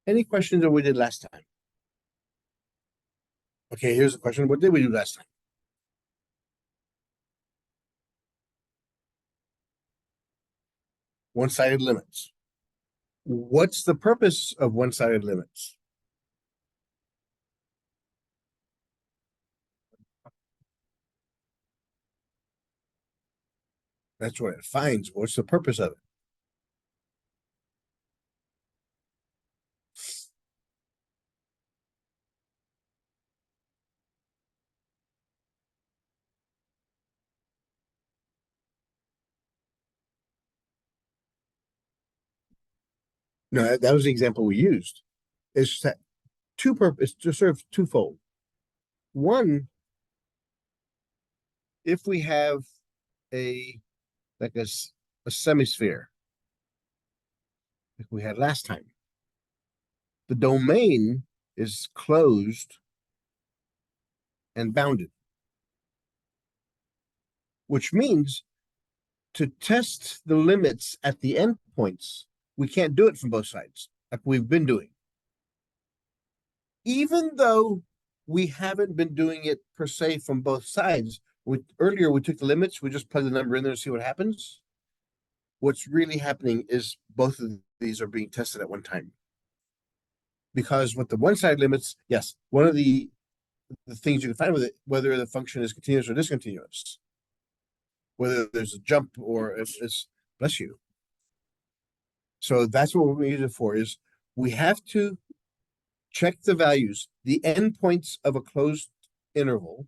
Any questions on what we did last time? Okay, here's a question. What did we do last time? One-sided limits. What's the purpose of one-sided limits? That's what it finds. What's the purpose of it? No, that was the example we used. It's that it's to serve twofold. One, if we have a like a semisphere, like we had last time, the domain is closed and bounded, which means to test the limits at the endpoints, we can't do it from both sides like we've been doing. Even though we haven't been doing it per se from both sides, earlier we took the limits, we just plug the number in there and see what happens. What's really happening is both of these are being tested at one time. Because with the one-side limits, yes, one of the things you can find with it, whether the function is continuous or discontinuous, whether there's a jump or if it's, bless you. So that's what we use it for, is we have to check the values, the endpoints of a closed interval,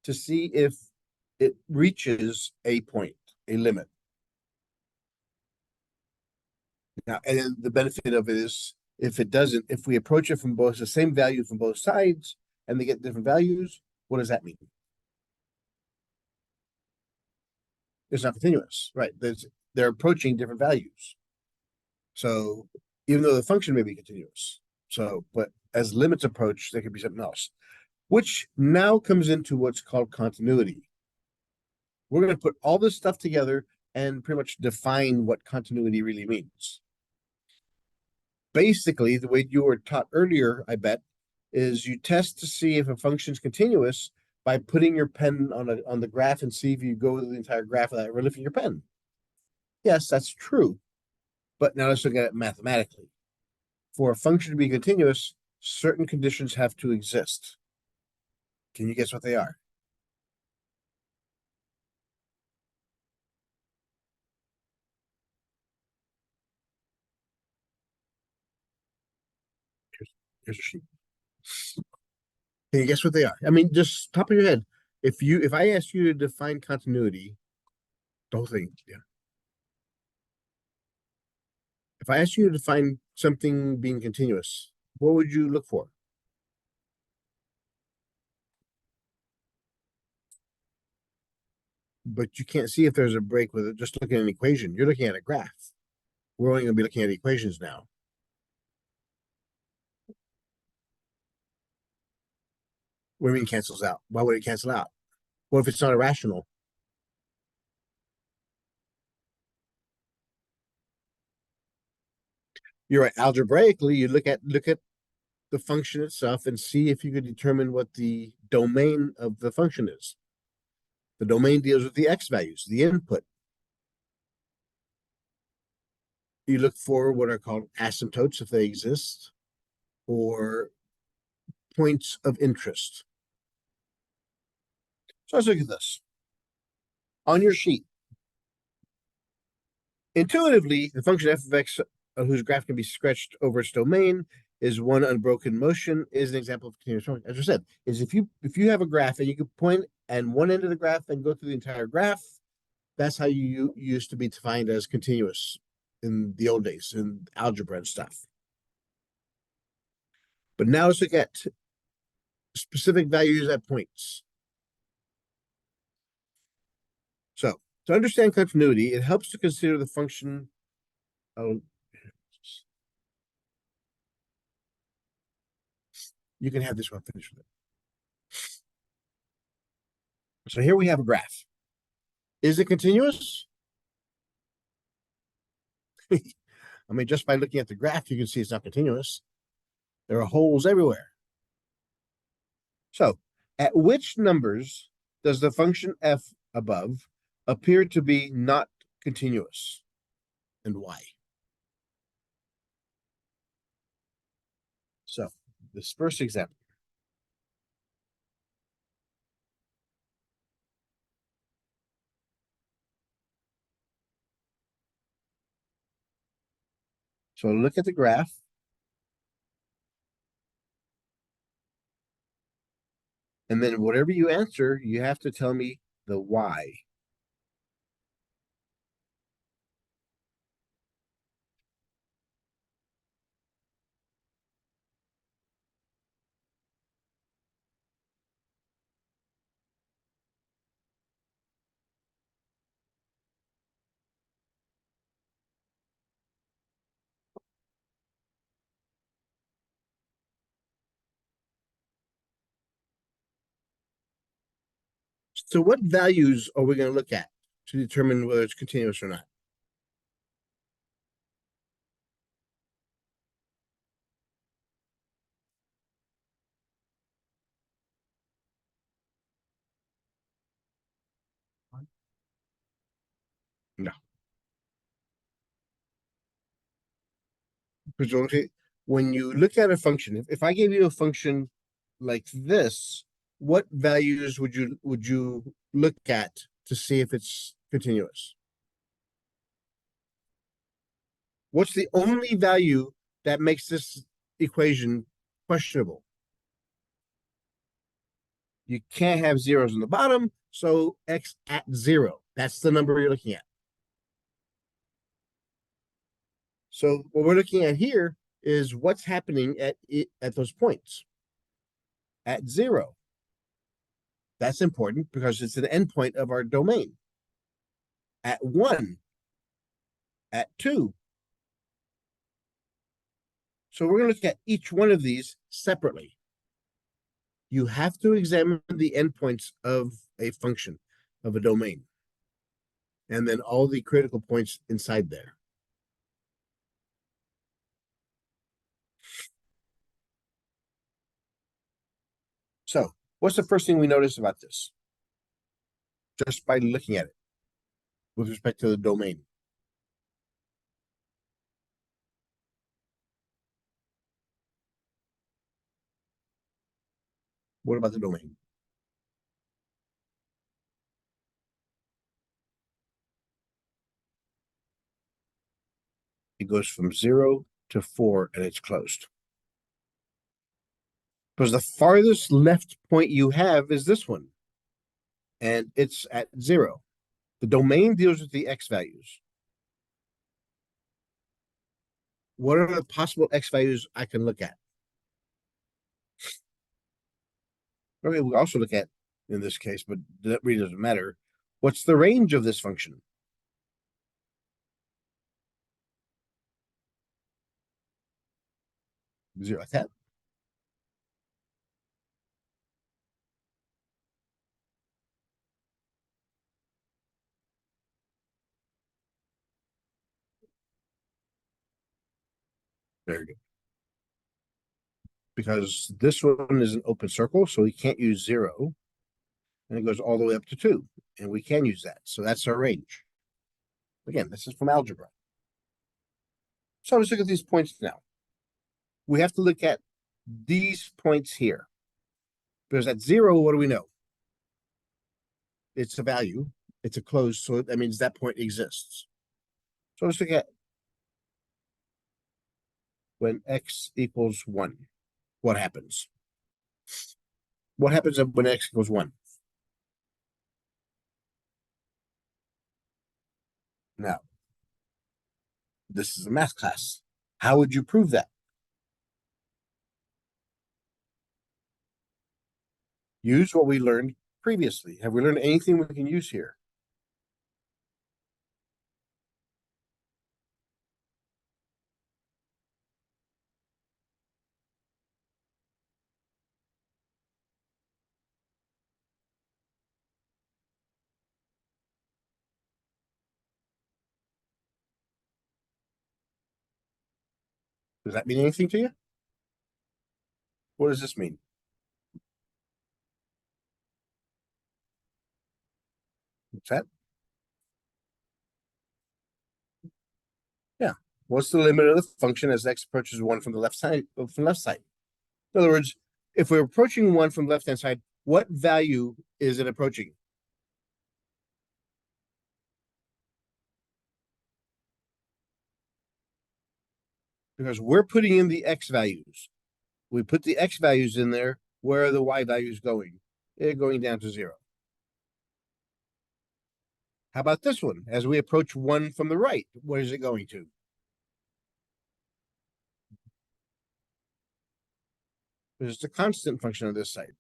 to see if it reaches a point, a limit. Now, and the benefit of it is if it doesn't, if we approach it from both the same value from both sides and they get different values, what does that mean? It's not continuous, right? They're approaching different values. So even though the function may be continuous, but as limits approach, there could be something else, which now comes into what's called continuity. We're going to put all this stuff together and pretty much define what continuity really means. Basically, the way you were taught earlier, I bet, is you test to see if a function is continuous by putting your pen on the graph and see if you go the entire graph without ever lifting your pen. Yes, that's true. But now let's look at it mathematically. For a function to be continuous, certain conditions have to exist. Can you guess what they are? Here's a sheet. Can you guess what they are? I mean, just top of your head. If I asked you to define continuity, the whole thing, yeah. If I asked you to define something being continuous, what would you look for? But you can't see if there's a break with it. Just looking at an equation. You're looking at a graph. We're only going to be looking at equations now. What do you mean cancels out? Why would it cancel out? What if it's not irrational? You're right. Algebraically, you look at the function itself and see if you could determine what the domain of the function is. The domain deals with the x values, the input. You look for what are called asymptotes, if they exist, or points of interest. So let's look at this. On your sheet, intuitively, the function f of x, whose graph can be stretched over its domain, is one unbroken motion, is an example of continuous motion. As I said, is if you have a graph and you could point at one end of the graph and go through the entire graph, that's how you used to be defined as continuous in the old days in algebra and stuff. But now let's look at specific values at points. So to understand continuity, it helps to consider the function. Oh, you can have this one finished with it. So here we have a graph. Is it continuous? I mean, just by looking at the graph, you can see it's not continuous. There are holes everywhere. So, at which numbers does the function f above appear to be not continuous, and why? So, this first example. So look at the graph. And then whatever you answer, you have to tell me the why. So what values are we going to look at to determine whether it's continuous or not? No. Because when you look at a function, if I gave you a function like this, what values would you look at to see if it's continuous? What's the only value that makes this equation questionable? You can't have zeros on the bottom, so x at 0. That's the number you're looking at. So what we're looking at here is what's happening at those points. At 0. That's important because it's an endpoint of our domain. At 1. At 2. So we're going to look at each one of these separately. You have to examine the endpoints of a function, of a domain, and then all the critical points inside there. So what's the first thing we notice about this? Just by looking at it with respect to the domain. What about the domain? It goes from 0 to 4 and it's closed. Because the farthest left point you have is this one, and it's at 0. The domain deals with the x values. What are the possible x values I can look at? Okay, we also look at, in this case, but that really doesn't matter. What's the range of this function? 0 at that. Very good. Because this one is an open circle, so we can't use 0. And it goes all the way up to 2. And we can use that. So that's our range. Again, this is from algebra. So let's look at these points now. We have to look at these points here. Because at 0, what do we know? It's a value. It's a closed, so that means that point exists. So let's look at when x equals 1. What happens? What happens when x equals 1? Now, this is a math class. How would you prove that? Use what we learned previously. Have we learned anything we can use here? Does that mean anything to you? What does this mean? What's that? Yeah. What's the limit of the function as x approaches one from the left side? From the left side. In other words, if we're approaching one from the left-hand side, what value is it approaching? Because we're putting in the x values. We put the x values in there. Where are the y values going? They're going down to 0. How about this one? As we approach one from the right, where is it going to? It's a constant function on this side.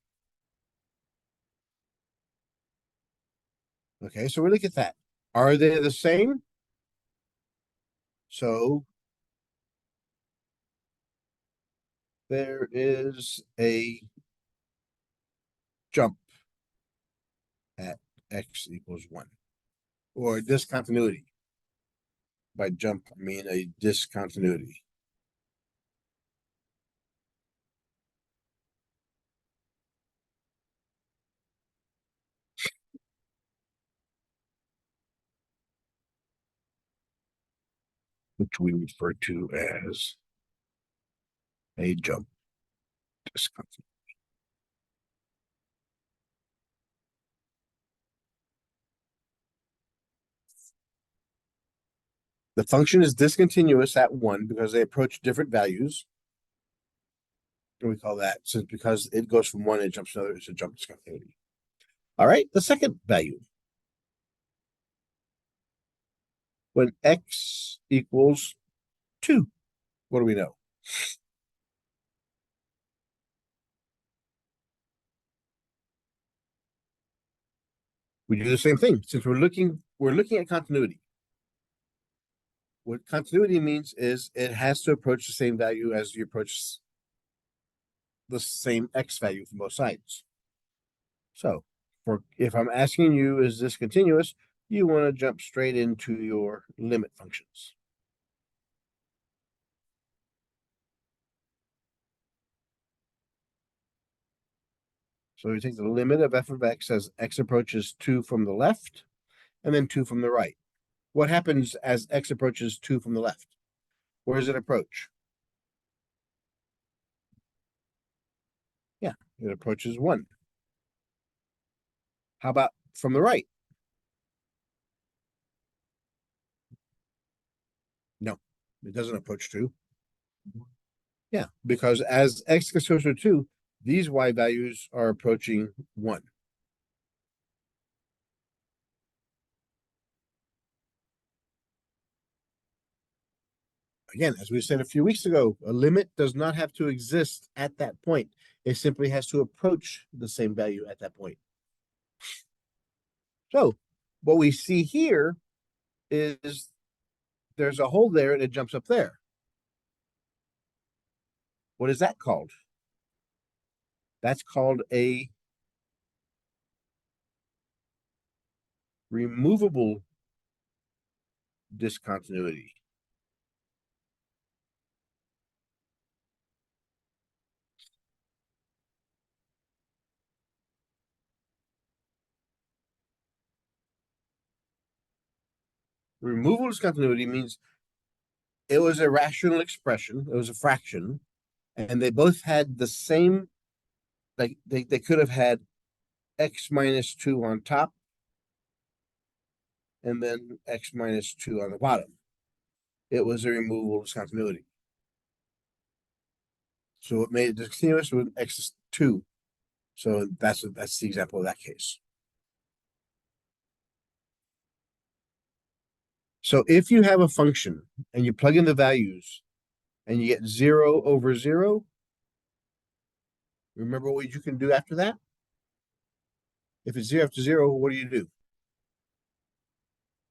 Okay, so we look at that. Are they the same? So there is a jump at x equals 1, or discontinuity. By jump, I mean a discontinuity. Which we refer to as a jump discontinuity. The function is discontinuous at 1 because they approach different values. And we call that, since because it goes from 1 and jumps to another, it's a jump discontinuity. All right, the second value. When x equals 2, what do we know? We do the same thing. Since we're looking at continuity. What continuity means is it has to approach the same value as you approach the same x value from both sides. So if I'm asking you, is this continuous? You want to jump straight into your limit functions. So we take the limit of f of x as x approaches 2 from the left and then 2 from the right. What happens as x approaches 2 from the left? Where does it approach? Yeah, it approaches 1. How about from the right? No, it doesn't approach 2. Yeah, because as x gets closer to 2, these y values are approaching 1. Again, as we said a few weeks ago, a limit does not have to exist at that point. It simply has to approach the same value at that point. So what we see here is there's a hole there and it jumps up there. What is that called? That's called a removable discontinuity. Removal discontinuity means it was a rational expression, it was a fraction, and they both had the same, like they could have had x minus 2 on top and then x minus 2 on the bottom. It was a removable discontinuity. So it made it discontinuous with x is 2. So that's the example of that case. So if you have a function and you plug in the values and you get 0 over 0, remember what you can do after that? If it's 0 after 0, what do?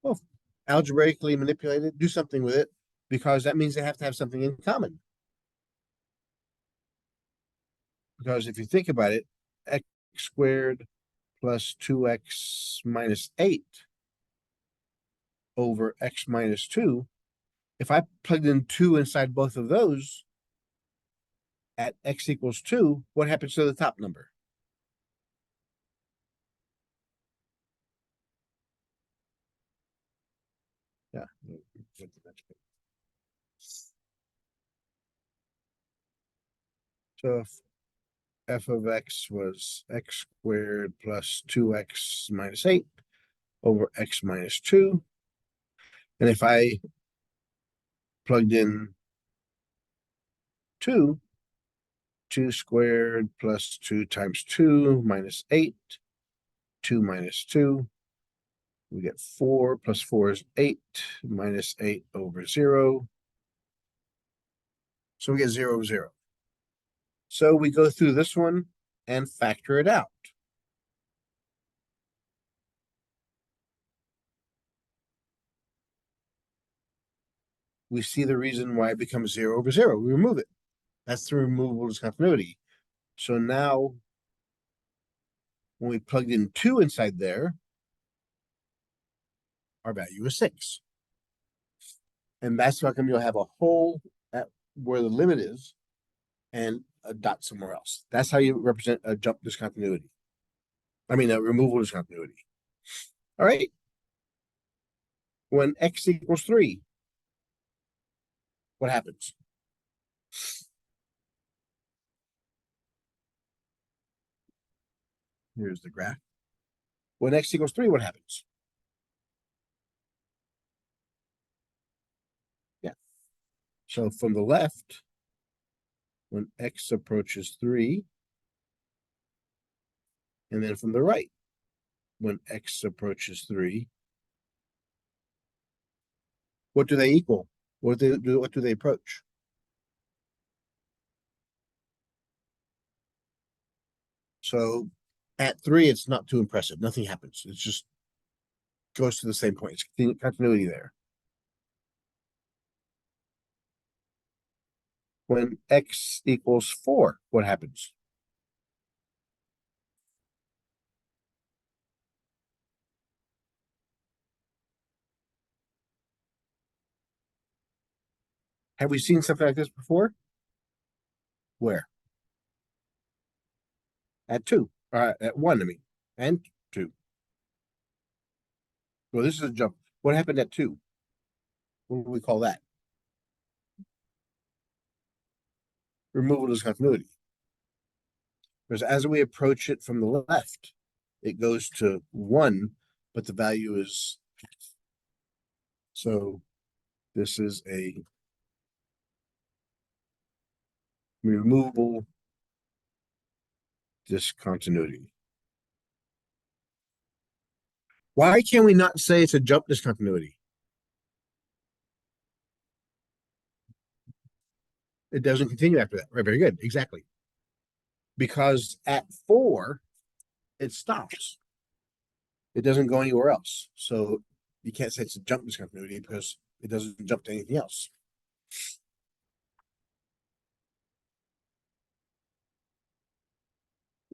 Well, algebraically manipulate it, do something with it, because that means they have to have something in common. Because if you think about it, x squared plus 2x minus 8 over x minus 2, if I plugged in 2 inside both of those, at x equals 2, what happens to the top number? Yeah. So if f of x was x squared plus 2x minus 8 over x minus 2, and if I plugged in 2, 2 squared plus 2 times 2 minus 8, 2 minus 2, we get 4 plus 4 is 8 minus 8 over 0. So we get 0, 0. So we go through this one and factor it out. We see the reason why it becomes 0 over 0. We remove it. That's the removable discontinuity. So now, when we plugged in 2 inside there, our value is 6. And that's how come you'll have a hole at where the limit is and a dot somewhere else. That's how you represent a jump discontinuity. I mean, a removal discontinuity. All right. When x equals 3, what happens? Here's the graph. When x equals 3, what happens? Yeah. So from the left, when x approaches 3, and then from the right, when x approaches 3, what do they equal? What do they approach? So at 3, it's not too impressive. Nothing happens. It just goes to the same point. It's continuity there. When x equals 4, what happens? Have we seen something like this before? Where? At 2. At 1, I mean. And 2. Well, this is a jump. What happened at 2? What do we call that? Removal discontinuity. Because as we approach it from the left, it goes to 1, but the value is. So this is a removable discontinuity. Why can we not say it's a jump discontinuity? It doesn't continue after that. Right, very good. Exactly. Because at 4, it stops. It doesn't go anywhere else. So you can't say it's a jump discontinuity because it doesn't jump to anything else.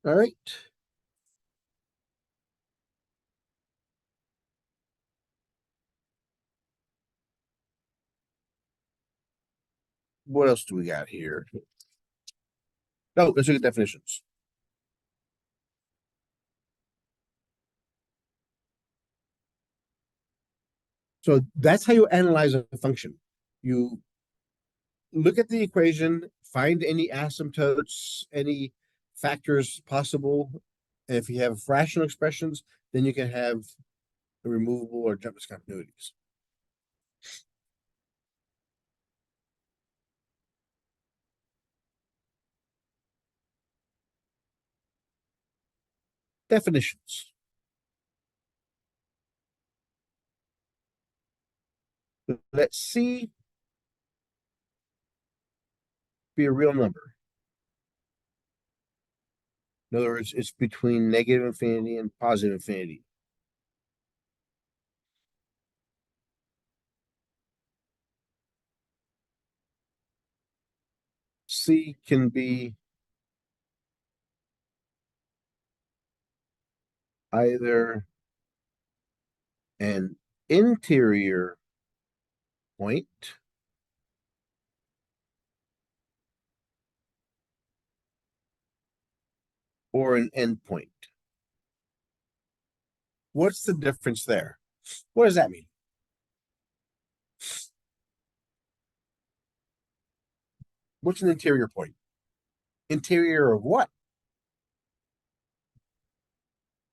All right. What else do we got here? Oh, let's look at definitions. So that's how you analyze a function. You look at the equation, find any asymptotes, any factors possible. And if you have fractional expressions, then you can have removable or jump discontinuities. Definitions. Let C be a real number. In other words, it's between negative infinity and positive infinity. C can be either an interior point or an endpoint. What's the difference there? What does that mean? What's an interior point? Interior of what?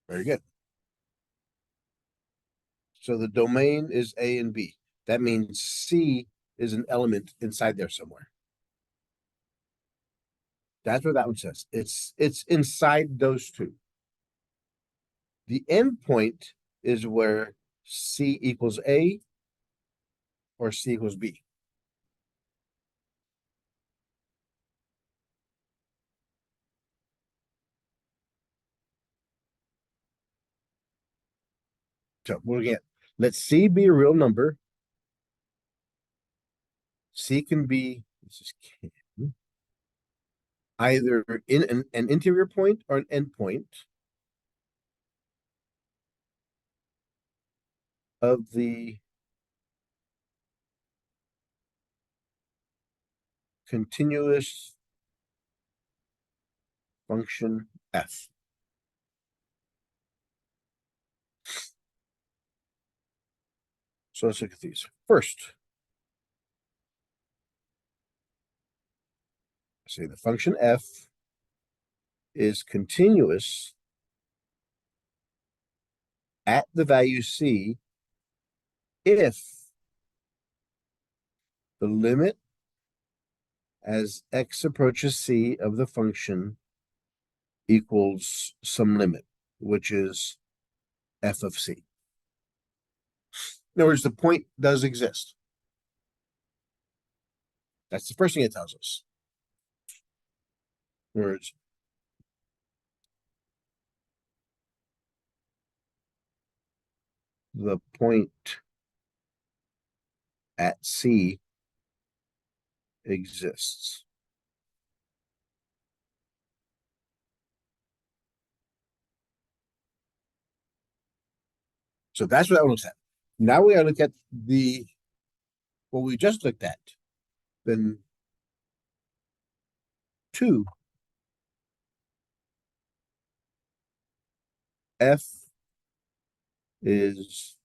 Very good. So the domain is A and B. That means C is an element inside there somewhere. That's what that one says. It's inside those two. The endpoint is where C equals A or C equals B. So we'll get, let C be a real number. C can be, this is either in an interior point or an endpoint of the continuous function f. So let's look at these. First, say the function f is continuous at the value c if the limit as x approaches c of the function equals some limit, which is f of c. In other words, the point does exist. That's the first thing it tells us. In other words, the point at C exists. So that's what that one looks at. Now we gotta look at the what we just looked at. Then 2 f is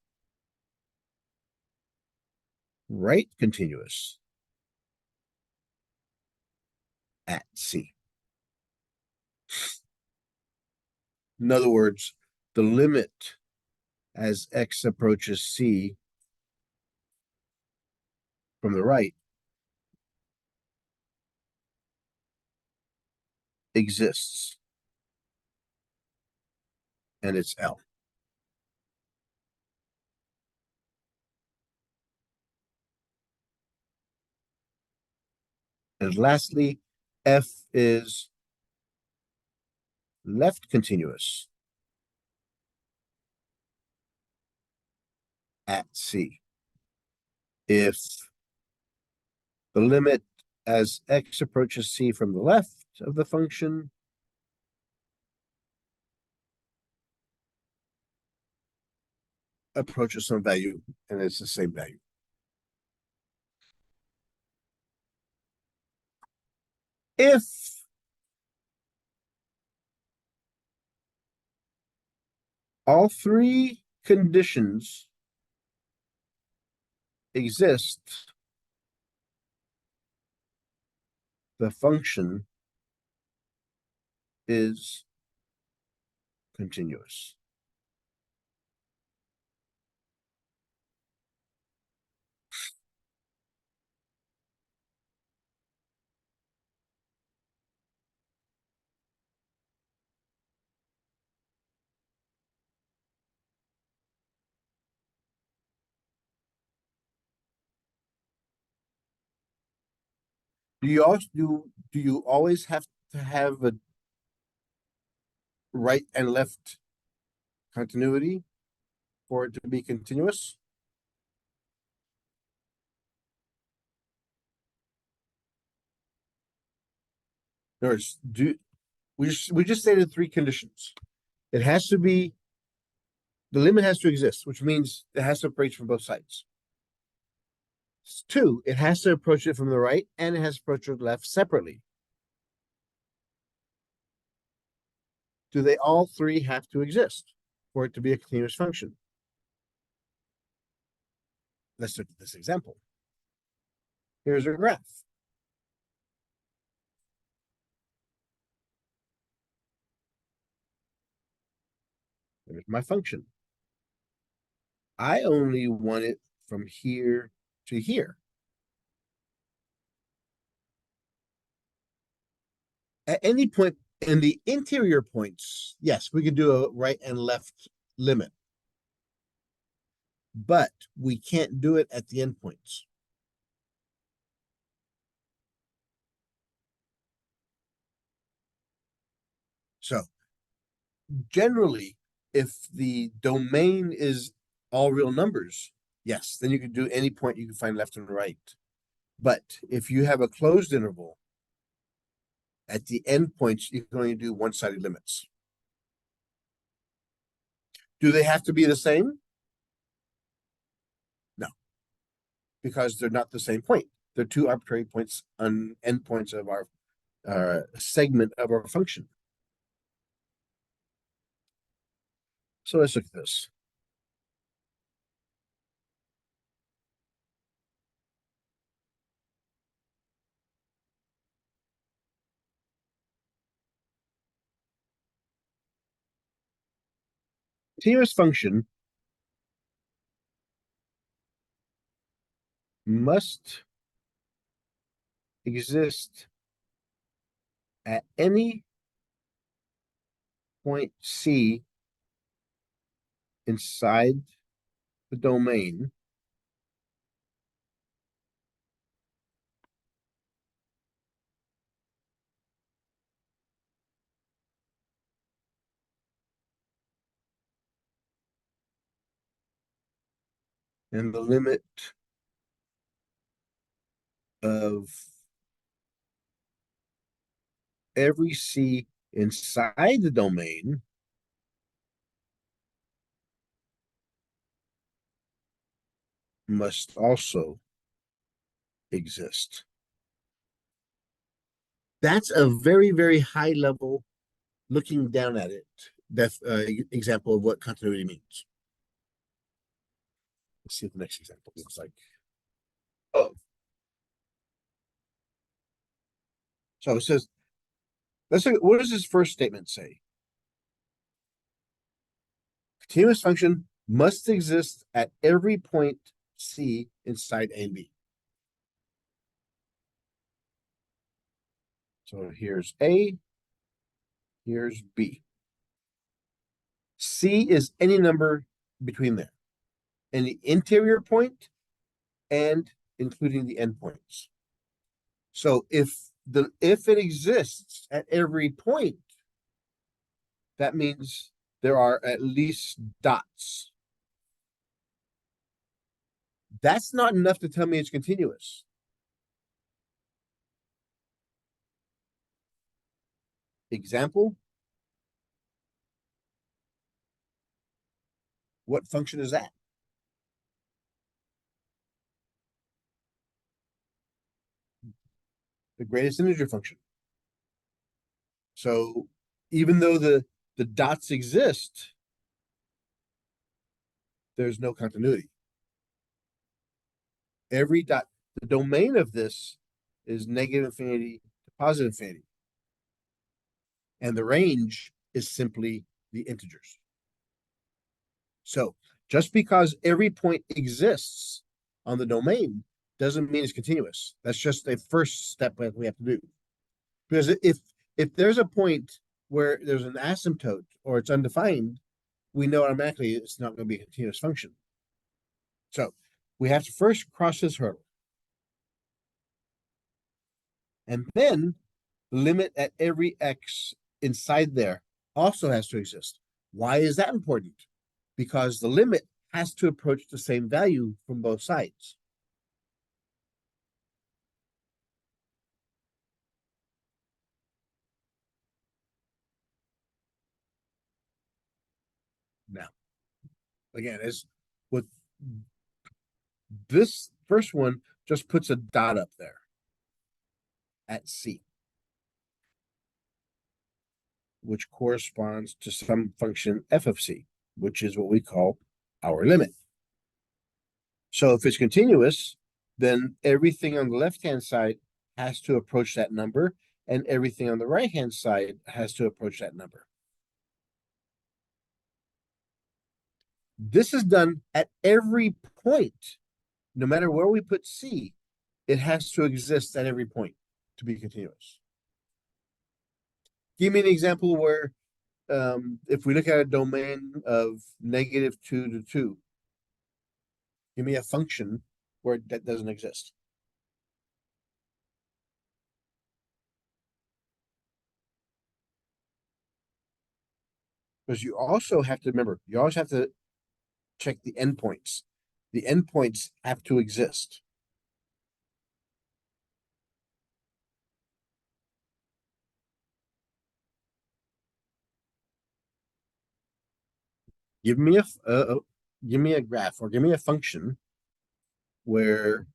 right continuous at C. In other words, the limit as x approaches C from the right exists, and it's L. And lastly, f is left continuous at C if the limit as x approaches C from the left of the function approaches some value, and it's the same value. If all three conditions exist, the function is continuous. Do you always have to have a right and left continuity for it to be continuous? In other words, we just stated three conditions. It has to be the limit has to exist, which means it has to approach from both sides. 2, it has to approach it from the right and it has to approach it left separately. do they all three have to exist for it to be a continuous function? Let's look at this example. Here's a graph. There's my function. I only want it from here to here. At any point in the interior points, yes, we can do a right and left limit, but we can't do it at the endpoints. So generally, if the domain is all real numbers, yes, then you can do any point you can find left and right. But if you have a closed interval, at the endpoints, you can only do one-sided limits. Do they have to be the same? No, because they're not the same point. They're two arbitrary points on endpoints of our segment of our function. So let's look at this. Continuous function must exist at any point C inside the domain and the limit of every C inside the domain must also exist. That's a very, very high level looking down at it. That's example of what continuity means. Let's see what the next example looks like. Oh. So it says, let's look, what does this first statement say? Continuous function must exist at every point C inside A and B. So here's A, here's B. C is any number between there, any interior point and including the endpoints. So if it exists at every point, that means there are at least dots. That's not enough to tell me it's continuous. Example. What function is that? The greatest integer function. So even though the dots exist, there's no continuity. Every dot, the domain of this is negative infinity to positive infinity. And the range is simply the integers. So just because every point exists on the domain doesn't mean it's continuous. That's just a first step that we have to do. Because if there's a point where there's an asymptote or it's undefined, we know automatically it's not going to be a continuous function. So we have to first cross this hurdle. And then limit at every x inside there also has to exist. Why is that important? Because the limit has to approach the same value from both sides. Now, again, as with this first one, just puts a dot up there at C. which corresponds to some function f of c, which is what we call our limit. So if it's continuous, then everything on the left-hand side has to approach that number, and everything on the right-hand side has to approach that number. This is done at every point. No matter where we put c, it has to exist at every point to be continuous. Give me an example where if we look at a domain of -2 to 2, give me a function where that doesn't exist. Because you also have to remember, you always have to check the endpoints. The endpoints have to exist. Give me a graph or give me a function where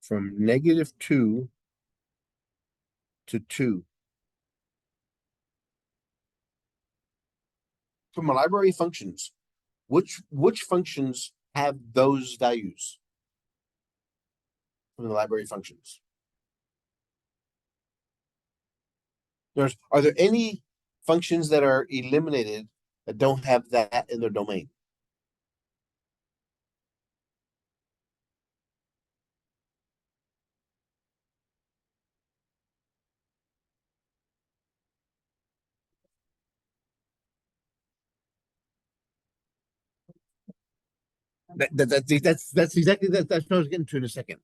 from -2 to 2. From a library of functions, which functions have those values from the library of functions? Are there any functions that are eliminated that don't have that in their domain? That's exactly that's what I was getting to in a second.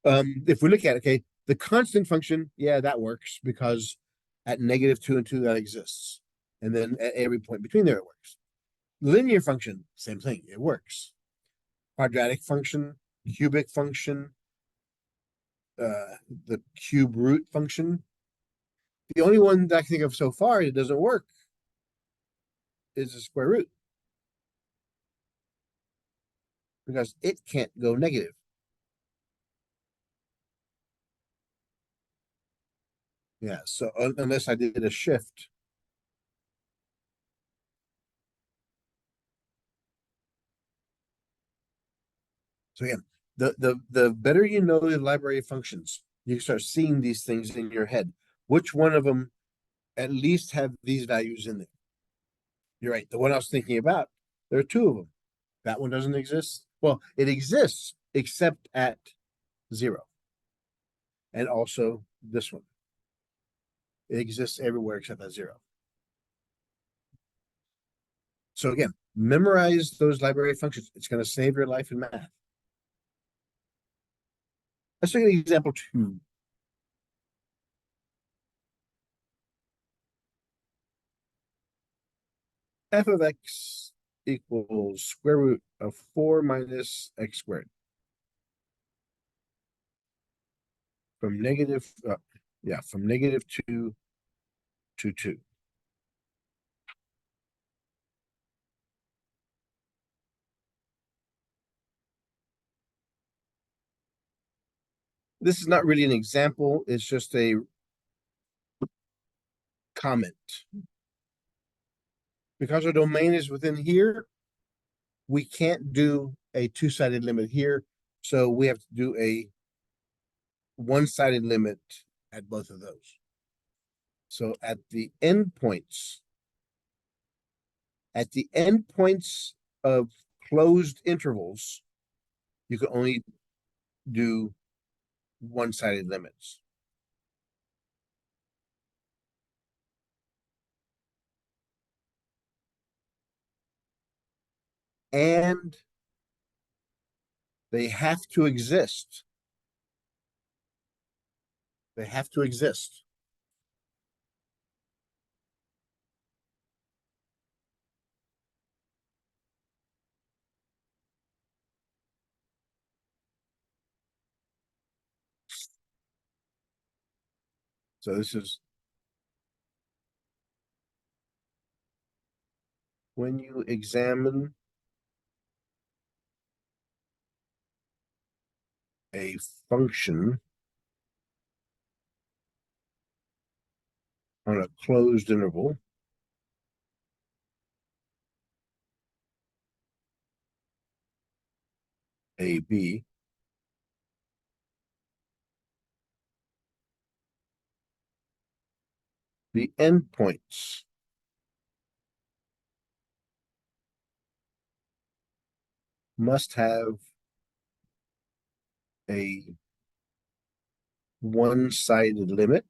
If we look at it, okay, the constant function, yeah, that works because at -2 and 2 that exists, and then at every point between there it works. Linear function, same thing, it works. Quadratic function, cubic function, the cube root function. The only one that I can think of so far that doesn't work is the square root because it can't go negative. Yeah, so unless I did a shift. So again, the better you know the library of functions, you can start seeing these things in your head. Which one of them at least have these values in there? You're right. The one I was thinking about, there are two of them. That one doesn't exist. Well, it exists except at 0. And also this one. It exists everywhere except at 0. So again, memorize those library functions. It's going to save your life in math. Let's take an example 2. F of x equals square root of 4 minus x squared. From from -2 to 2. This is not really an example, it's just a comment. Because our domain is within here, we can't do a two-sided limit here, so we have to do a one-sided limit at both of those. So at the endpoints of closed intervals, you can only do one-sided limits. And they have to exist. They have to exist. So this is when you examine a function on a closed interval a b, the endpoints must have a one-sided limit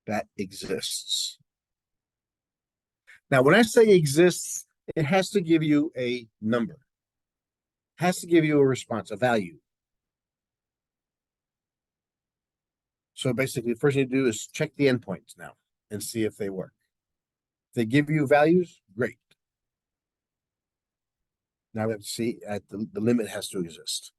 that exists. Now, when I say exists, it has to give you a number, has to give you a response, a value. So basically, the first thing you do is check the endpoints now and see if they work. If they give you values, great. Now we have to see at the limit has to exist.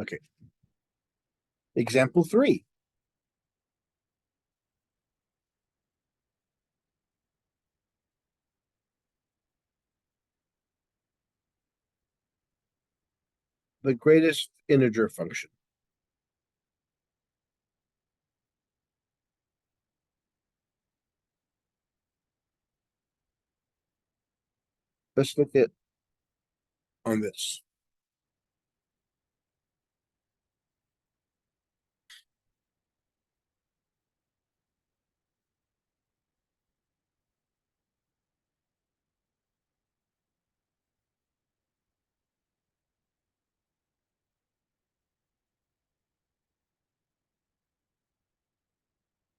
Okay. Example 3. The greatest integer function. Let's look at on this.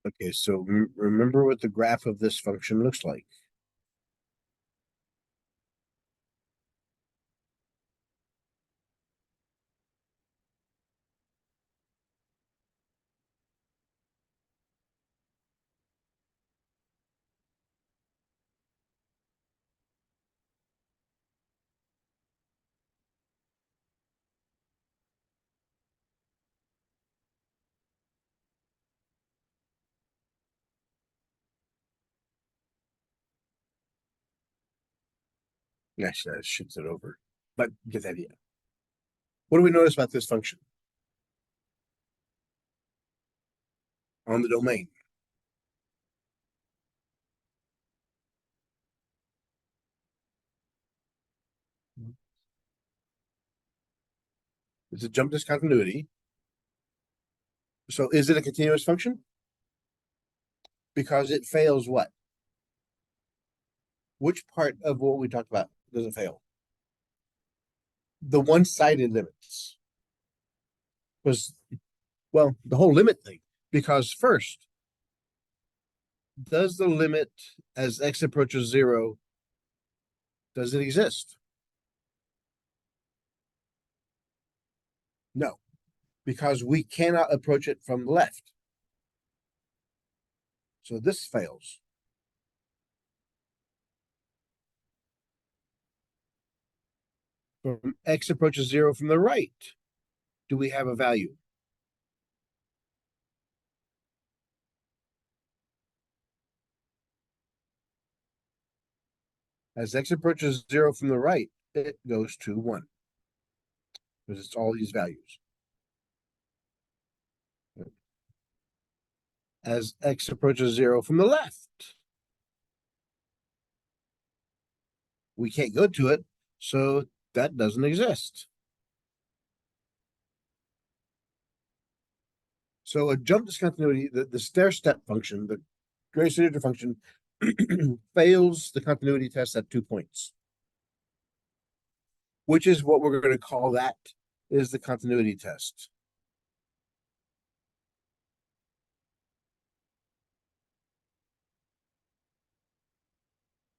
Okay, so remember what the graph of this function looks like. Actually, that shifts it over, but get the idea. What do we notice about this function on the domain? It's a jump discontinuity. So is it a continuous function? Because it fails what? Which part of what we talked about does it fail? The one-sided limits. Was, well, the whole limit thing. Because first, does the limit as x approaches 0, does it exist? No, because we cannot approach it from the left. So this fails. From x approaches 0 from the right, do we have a value? As x approaches 0 from the right, it goes to 1. Because it's all these values. As x approaches 0 from the left, we can't go to it, so that doesn't exist. So a jump discontinuity, the stair step function, the greatest integer function, fails the continuity test at 2 points, which is what we're going to call that is the continuity test.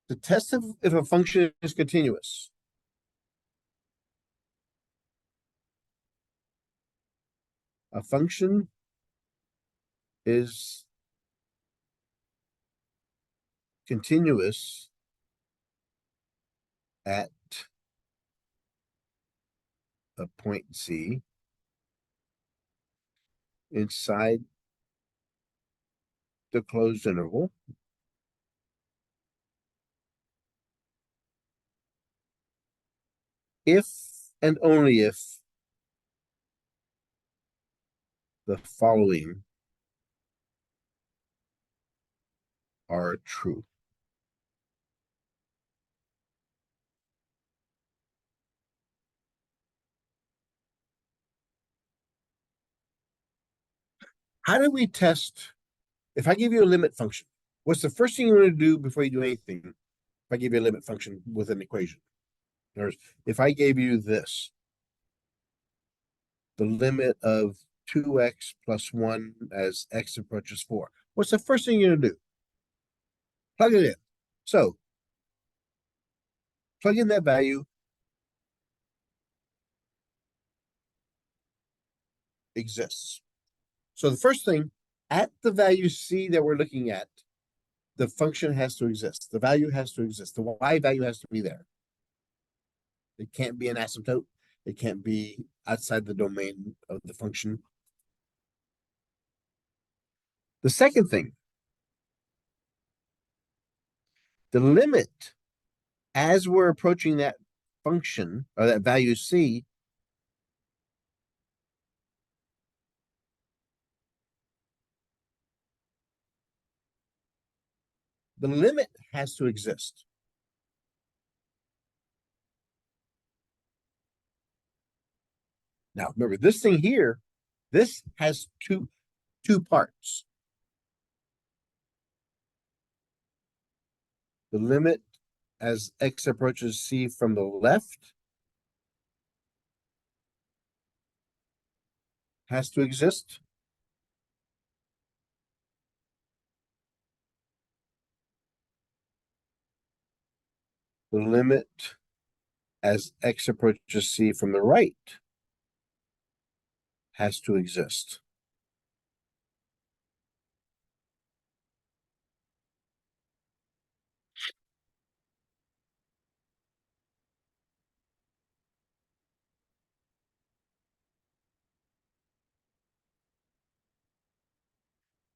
The test if a function is continuous. A function is continuous at a point C inside the closed interval if and only if the following are true. How do we test? If I give you a limit function, what's the first thing you want to do before you do anything? If I give you a limit function with an equation, in other words, if I gave you this, the limit of 2x plus 1 as x approaches 4, what's the first thing you're going to do? Plug it in. So plug in that value, exists. So the first thing, at the value c that we're looking at, the function has to exist. The value has to exist. The y value has to be there. It can't be an asymptote. It can't be outside the domain of the function. The second thing, the limit as we're approaching that function or that value c, the limit has to exist. Now, remember, this thing here, this has two parts. The limit as x approaches c from the left has to exist. The limit as x approaches c from the right has to exist.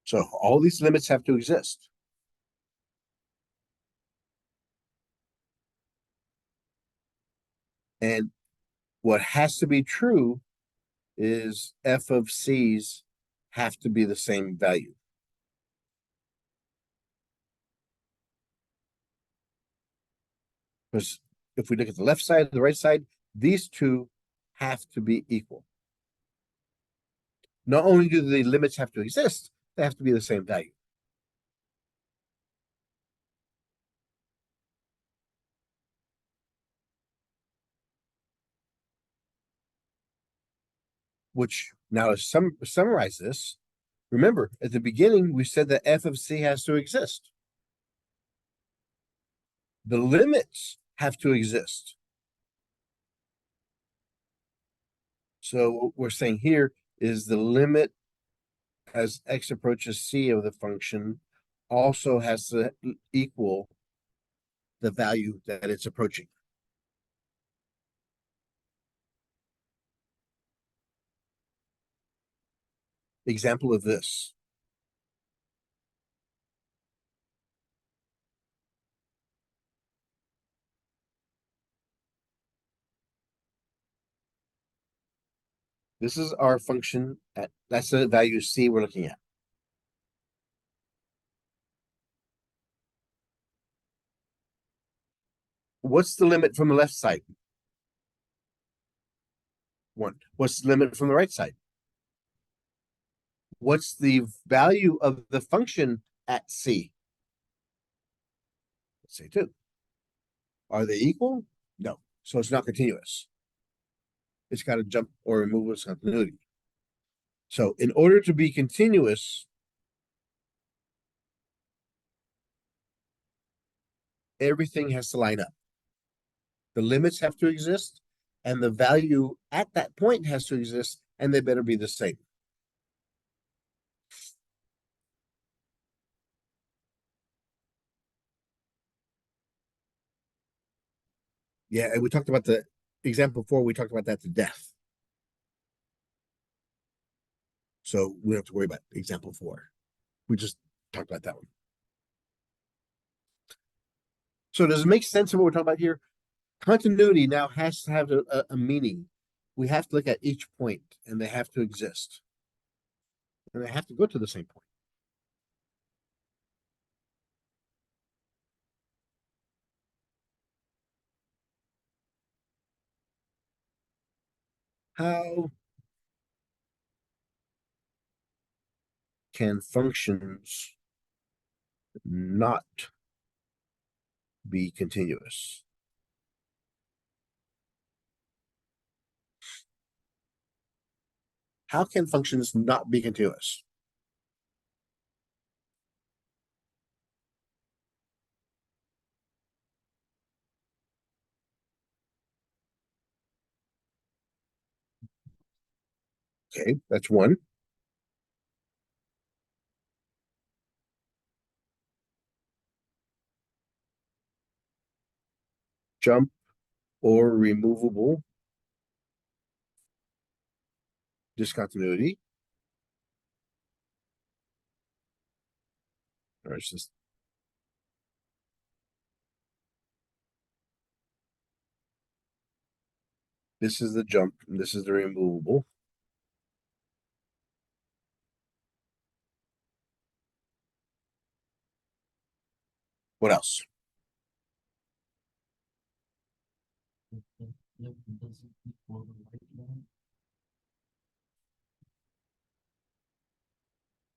So all these limits have to exist. And what has to be true is f of c's have to be the same value. Because if we look at the left side and the right side, these two have to be equal. Not only do the limits have to exist, they have to be the same value. Which now to summarize this, remember at the beginning we said that f of c has to exist. The limits have to exist. So what we're saying here is the limit as x approaches c of the function also has to equal the value that it's approaching. Example of this. This is our function at, that's the value c we're looking at. What's the limit from the left side? 1. What's the limit from the right side? What's the value of the function at c? Let's say 2. Are they equal? No. So it's not continuous. it's got to jump or remove its continuity. So in order to be continuous, everything has to line up. The limits have to exist, and the value at that point has to exist, and they better be the same. Yeah, and we talked about the example before, we talked about that to death. So we don't have to worry about example 4. We just talked about that one. So does it make sense of what we're talking about here? Continuity now has to have a meaning. We have to look at each point, and they have to exist. And they have to go to the same point. How can functions not be continuous? How can functions not be continuous? Okay, that's one. Jump or removable discontinuity. Or it's just this is the jump, and this is the removable. What else?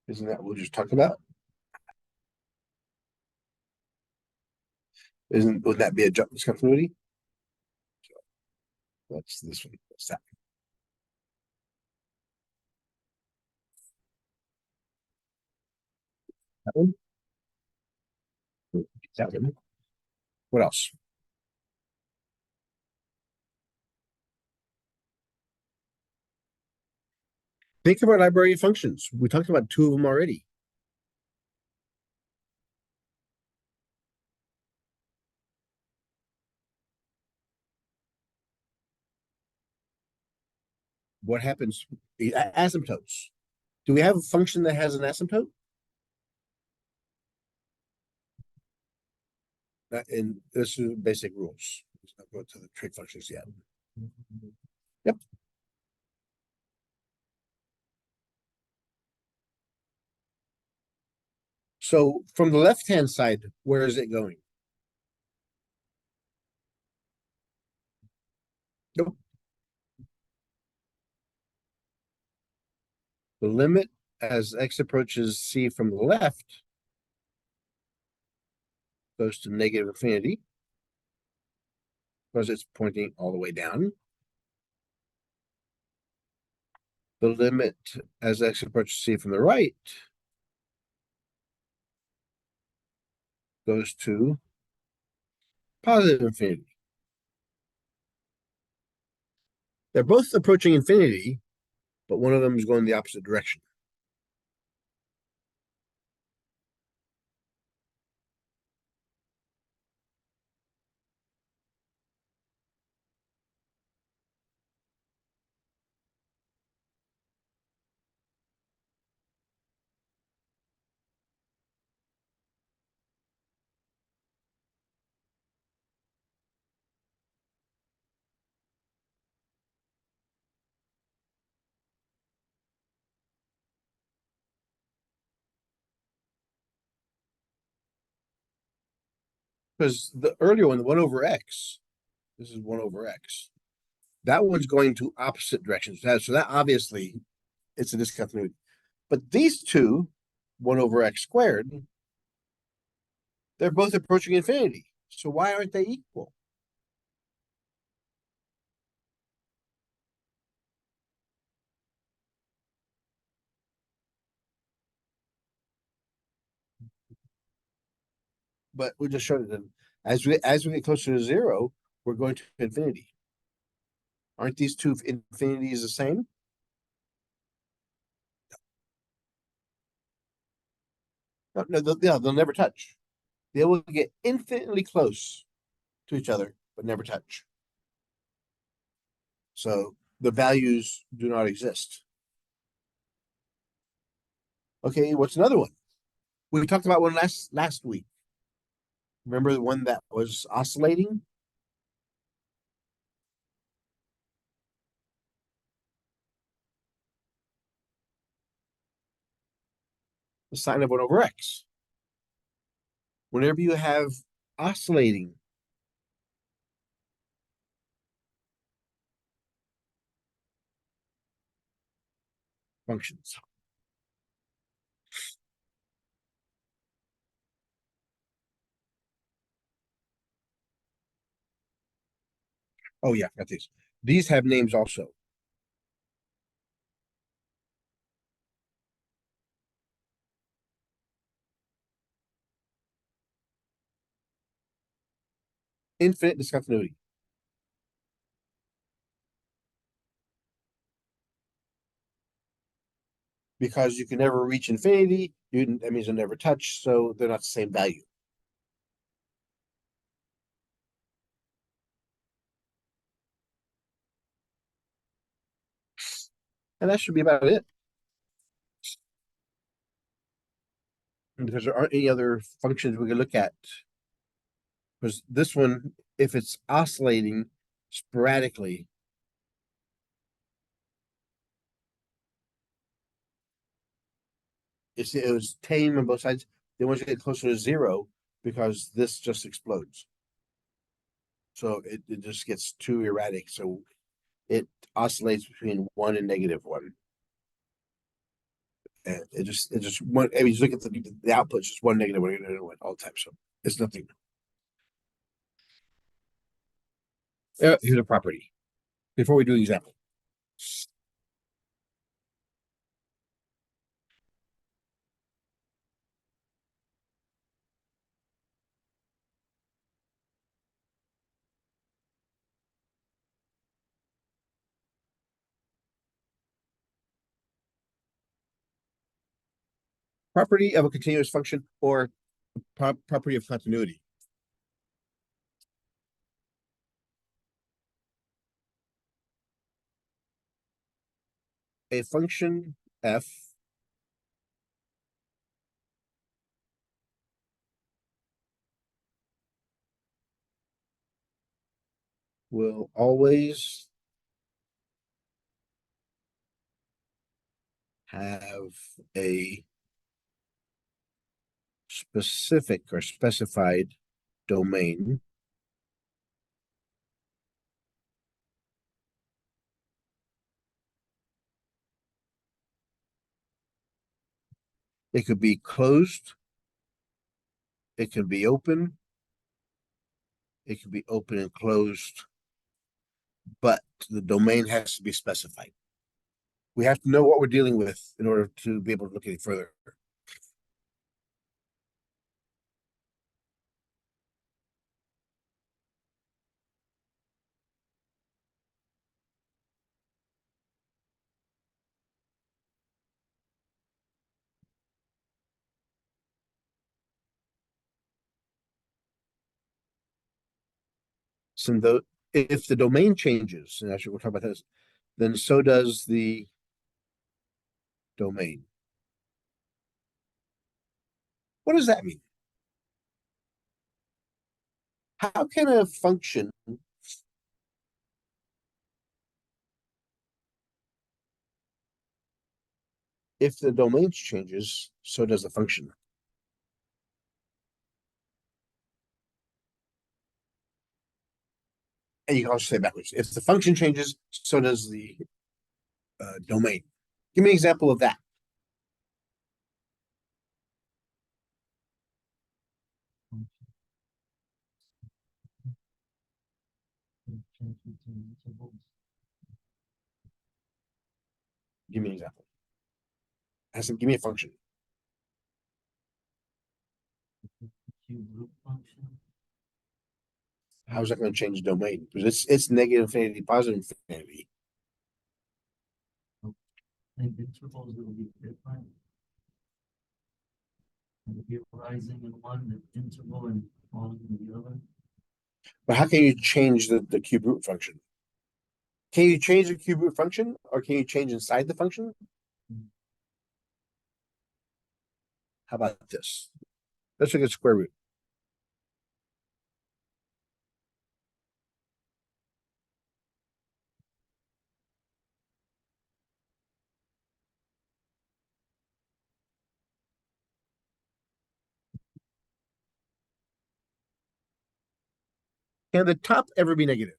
Isn't that what we just talked about? Would that be a jump discontinuity? That's this one. What's that? That one? That one. What else? Think of our library functions. We talked about 2 of them already. What happens? Asymptotes. Do we have a function that has an asymptote? And this is basic rules. Let's not go to the trig functions yet. Yep. So from the left-hand side, where is it going? Nope. The limit as x approaches c from the left goes to negative infinity because it's pointing all the way down. The limit as x approaches c from the right goes to positive infinity. They're both approaching infinity, but one of them is going the opposite direction. Because the earlier one, the 1 over x, this is 1 over x. That one's going to opposite directions. So that obviously it's a discontinuity. But these two, 1 over x squared, they're both approaching infinity. So why aren't they equal? but we just showed it. And as we get closer to zero, we're going to infinity. Aren't these two infinities the same? No, no, they'll never touch. They will get infinitely close to each other, but never touch. So the values do not exist. Okay, what's another one? We talked about one last week. Remember the one that was oscillating? The sine of 1 over x. Whenever you have oscillating functions. Oh yeah, got these. These have names also. Infinite discontinuity. Because you can never reach infinity, that means they'll never touch, so they're not the same value. And that should be about it. Because there aren't any other functions we can look at. Because this one, if it's oscillating sporadically, it was tame on both sides. Then once you get closer to zero, because this just explodes. So it just gets too erratic. So it oscillates between 1 and -1. And it just one. I mean, just look at the output, just one negative one all the time. So it's nothing. Here's a property. Before we do the example, property of a continuous function or property of continuity. A function f will always have a specific or specified domain. It could be closed. It can be open. It can be open and closed, but the domain has to be specified. We have to know what we're dealing with in order to be able to look any further. So if the domain changes, and actually we'll talk about this, then so does the domain. What does that mean? How can a function if the domain changes, so does the function? And you can also say backwards. If the function changes, so does the domain. Give me an example of that. Give me an example. Give me a function. root function. How's that going to change the domain? Because it's negative infinity, positive infinity. And intervals will be different. And if you're rising in one interval and falling in the other. But how can you change the cube root function? Can you change the cube root function, or can you change inside the function? How about this? Let's look at square root. Can the top ever be negative?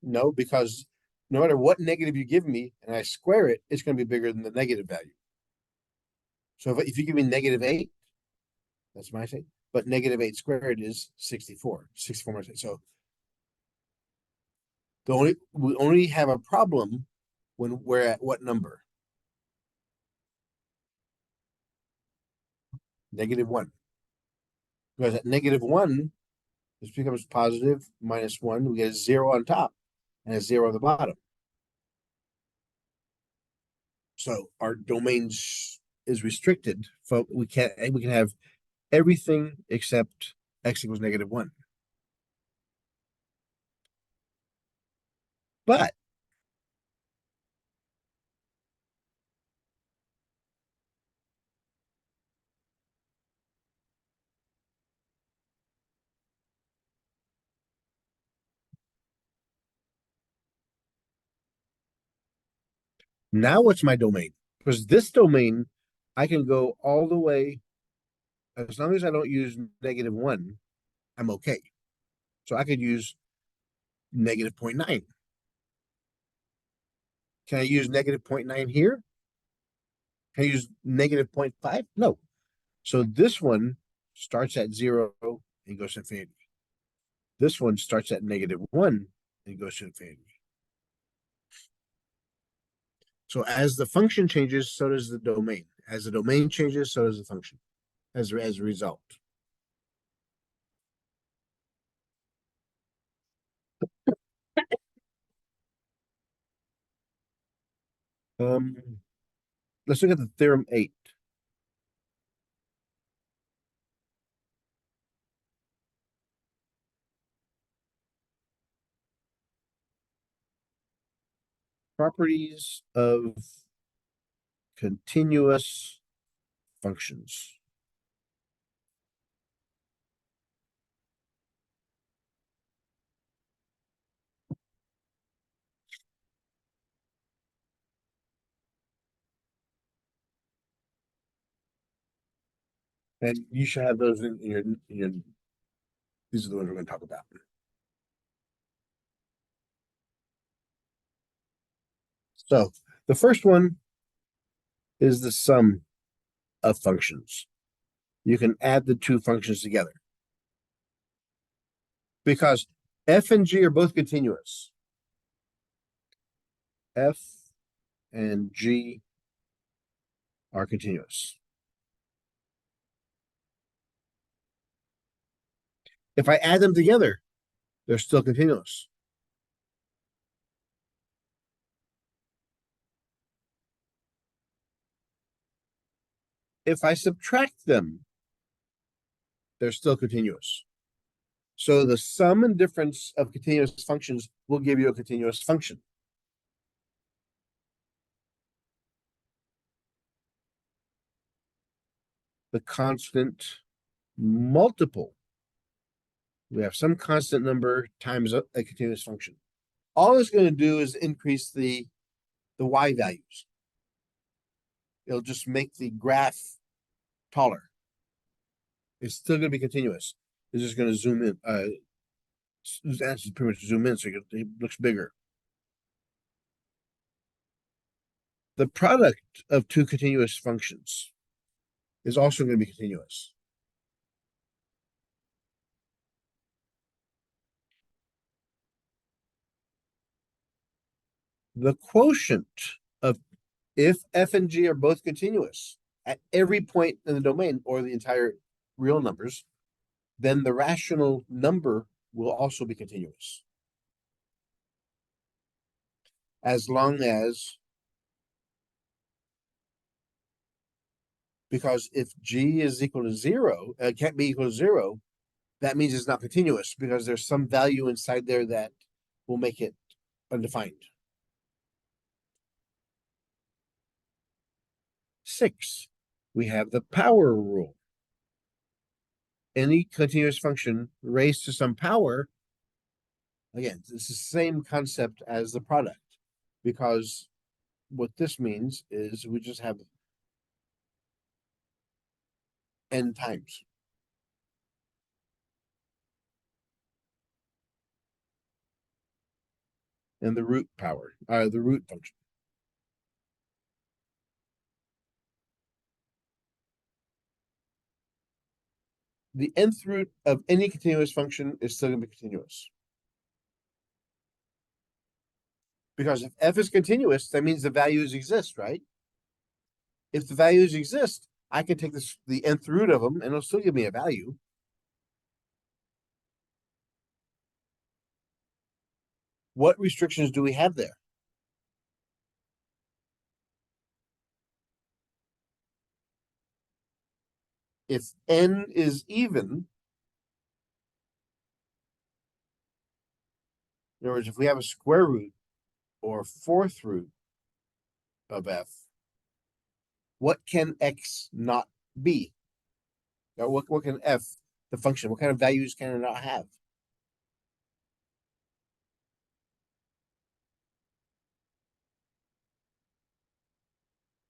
No, because no matter what negative you give me and I square it, it's going to be bigger than the negative value. So if you give me -8, that's my thing. But -8 squared is 64. 64 minus 8. So we only have a problem when we're at what number? -1. Because at -1, this becomes positive -1. We get a 0 on top and a 0 on the bottom. So our domains is restricted. We can have everything except x equals -1. But now what's my domain? Because this domain, I can go all the way, as long as I don't use -1, I'm okay. So I could use -0.9. Can I use -0.9 here? Can I use -0.5? No. So this one starts at 0 and goes to infinity. This one starts at -1 and goes to infinity. So as the function changes, so does the domain. As the domain changes, so does the function as a result. Let's look at the theorem 8. Properties of continuous functions. And you should have those in your these are the ones we're going to talk about. So the first one is the sum of functions. You can add the two functions together because f and g are both continuous. F and g are continuous. If I add them together, they're still continuous. If I subtract them, they're still continuous. So the sum and difference of continuous functions will give you a continuous function. The constant multiple. We have some constant number times a continuous function. All it's going to do is increase the y values. It'll just make the graph taller. It's still going to be continuous. It's just going to zoom in. That's pretty much zoom in, so it looks bigger. The product of two continuous functions is also going to be continuous. the quotient of if f and g are both continuous at every point in the domain or the entire real numbers, then the rational number will also be continuous. As long as, because if g is equal to 0, it can't be equal to 0, that means it's not continuous because there's some value inside there that will make it undefined. 6, we have the power rule. Any continuous function raised to some power, again, it's the same concept as the product, because what this means is we just have n times. And the root power, the root function. The nth root of any continuous function is still going to be continuous. Because if f is continuous, that means the values exist, right? If the values exist, I can take the nth root of them and it'll still give me a value. What restrictions do we have there? If n is even, in other words, if we have a square root or fourth root of f, what can x not be? Or what can f, the function, what kind of values can it not have?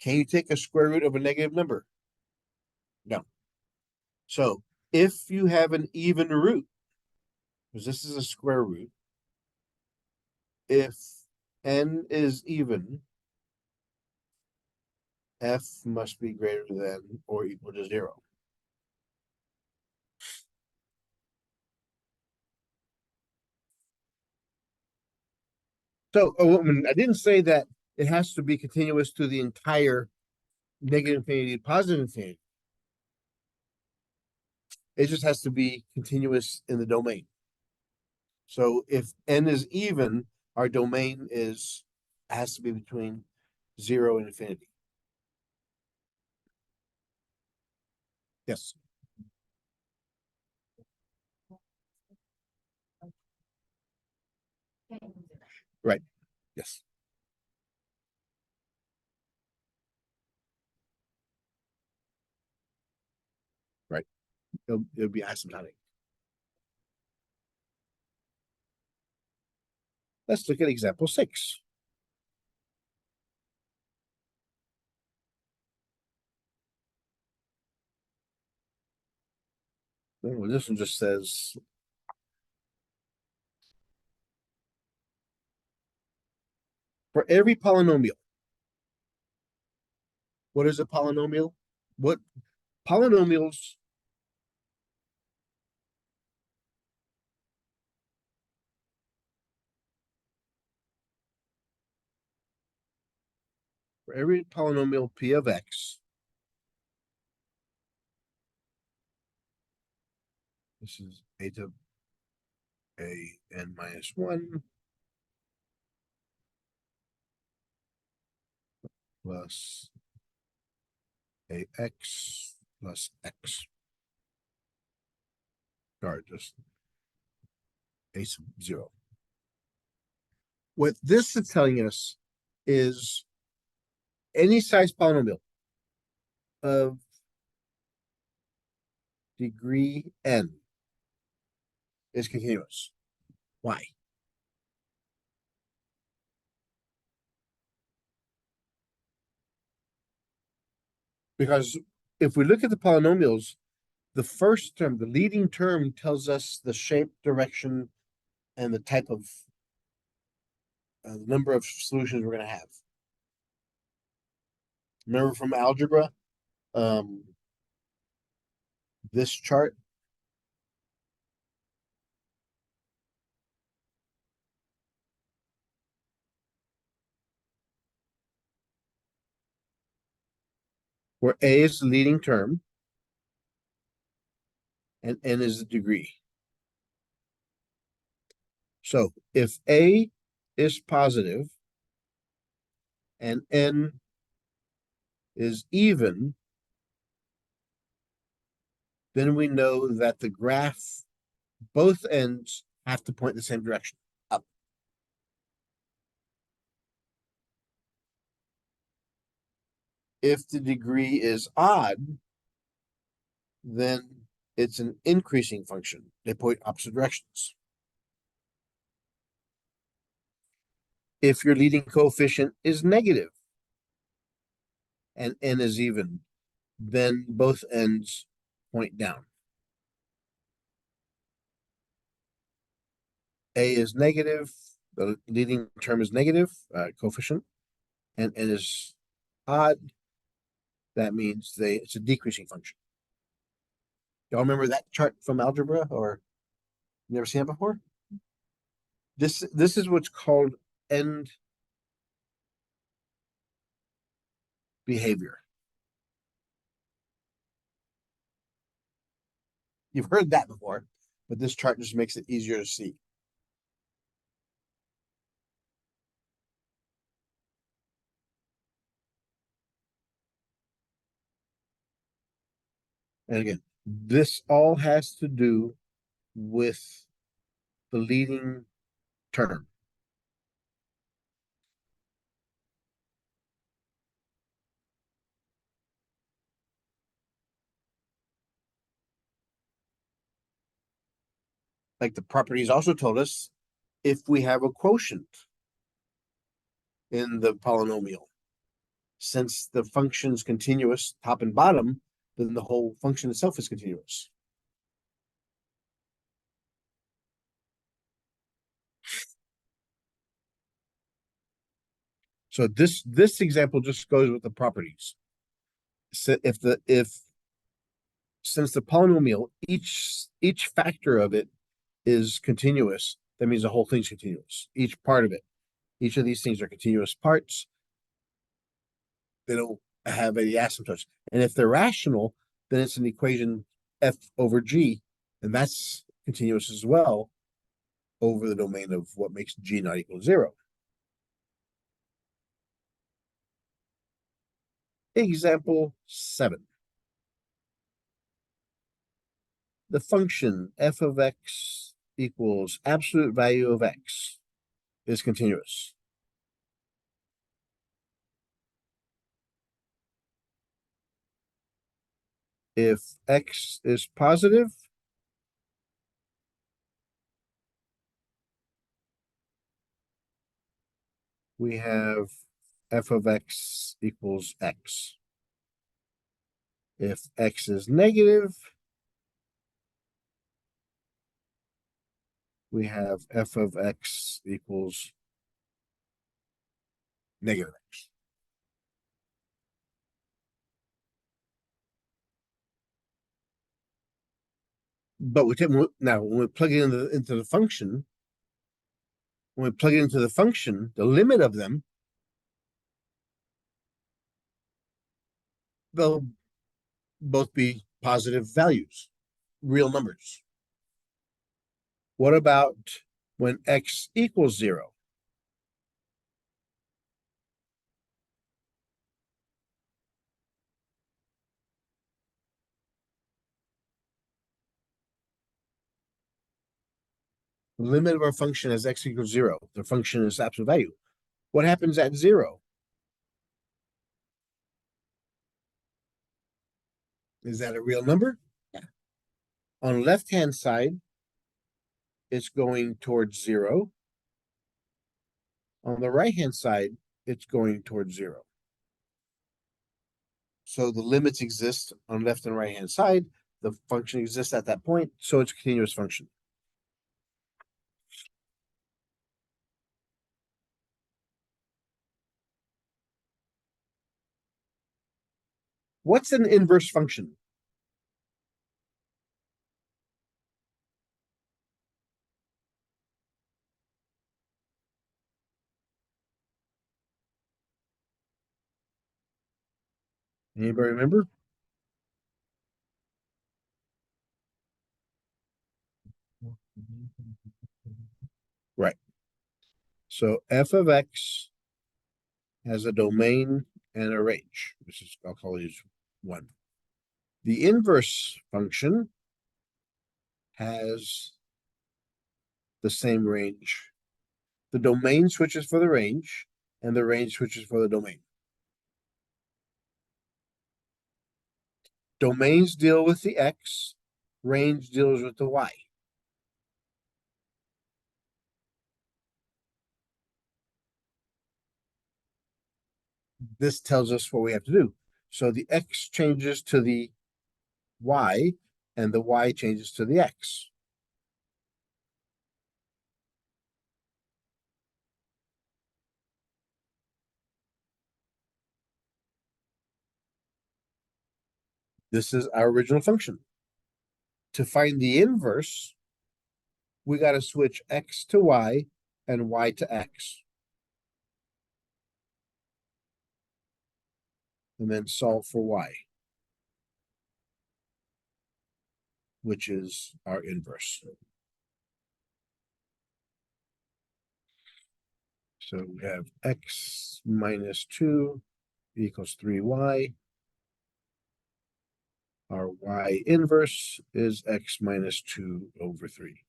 Can you take a square root of a negative number? No. So if you have an even root, because this is a square root, if n is even, f must be greater than or equal to 0. So I didn't say that it has to be continuous to the entire negative infinity to positive infinity. It just has to be continuous in the domain. So if n is even, our domain has to be between 0 and infinity. Yes. Right. Yes. Right. It'll be asymptotic. Let's look at example 6. Well, this one just says for every polynomial. What is a polynomial? What polynomials? For every polynomial p of x, this is a to a n minus 1 plus ax plus x. Sorry, just a sub 0. What this is telling us is any size polynomial of degree n is continuous. Why? Because if we look at the polynomials, the first term, the leading term, tells us the shape, direction, and the type of the number of solutions we're going to have. Remember from algebra, this chart. where A is the leading term and N is the degree. So if A is positive and N is even, then we know that the graph, both ends have to point in the same direction, up. If the degree is odd, then it's an increasing function. They point opposite directions. If your leading coefficient is negative and N is even, then both ends point down. A is negative, the leading term is negative, coefficient, and N is odd. That means it's a decreasing function. Y'all remember that chart from algebra, or you never seen it before? This is what's called end behavior. You've heard that before, but this chart just makes it easier to see. And again, this all has to do with the leading term. Like the properties also told us, if we have a quotient in the polynomial, since the function's continuous top and bottom, then the whole function itself is continuous. So this example just goes with the properties. So if since the polynomial, each factor of it is continuous, that means the whole thing's continuous. Each part of it. Each of these things are continuous parts. They don't have any asymptotes. And if they're rational, then it's an equation f over g, and that's continuous as well over the domain of what makes g not equal to 0. Example 7. The function f of x equals absolute value of x is continuous. If x is positive, we have f of x equals x. If x is negative, we have f of x equals negative x. But now when we plug it into the function, when we plug it into the function, the limit of them, they'll both be positive values, real numbers. What about when x equals 0? The limit of our function as x equals 0. The function is absolute value. What happens at 0? Is that a real number? Yeah. On the left-hand side, it's going towards 0. On the right-hand side, it's going towards 0. So the limits exist on left and right-hand side. The function exists at that point, so it's a continuous function. What's an inverse function? Anybody remember? Right. So f of x has a domain and a range, which is, I'll call these one. The inverse function has the same range. The domain switches for the range, and the range switches for the domain. Domains deal with the x, range deals with the y. This tells us what we have to do. So the x changes to the y, and the y changes to the x. This is our original function. To find the inverse, we got to switch x to y and y to x. And then solve for y, which is our inverse. So we have x minus 2 equals 3y. Our y inverse is x minus 2 over 3.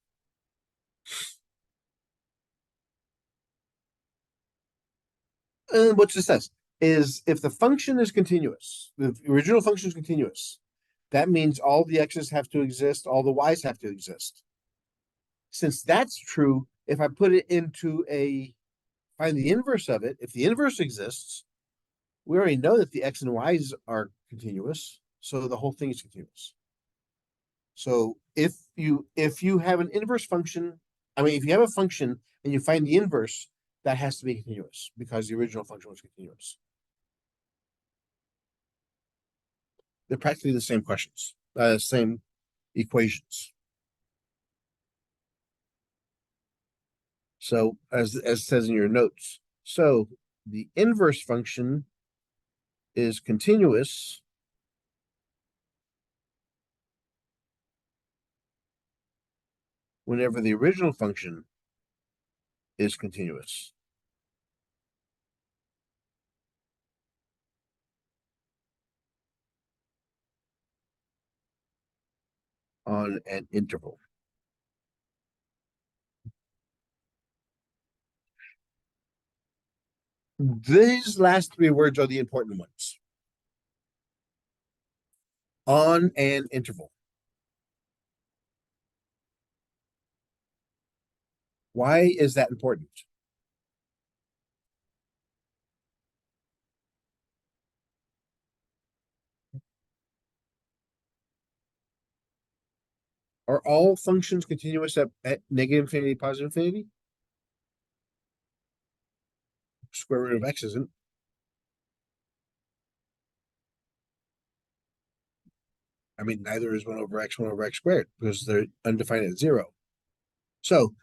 And what this says is if the function is continuous, the original function is continuous, that means all the x's have to exist, all the y's have to exist. Since that's true, if I put it into find the inverse of it, if the inverse exists, we already know that the x and y's are continuous, so the whole thing is continuous. So if you have an inverse function, if you have a function and you find the inverse, that has to be continuous because the original function was continuous. They're practically the same questions, same equations. So as it says in your notes, so the inverse function is continuous whenever the original function is continuous. On an interval. These last three words are the important ones. On an interval. Why is that important? Are all functions continuous at negative infinity, positive infinity? Square root of x isn't. Neither is 1 over x squared, because they're undefined at 0. So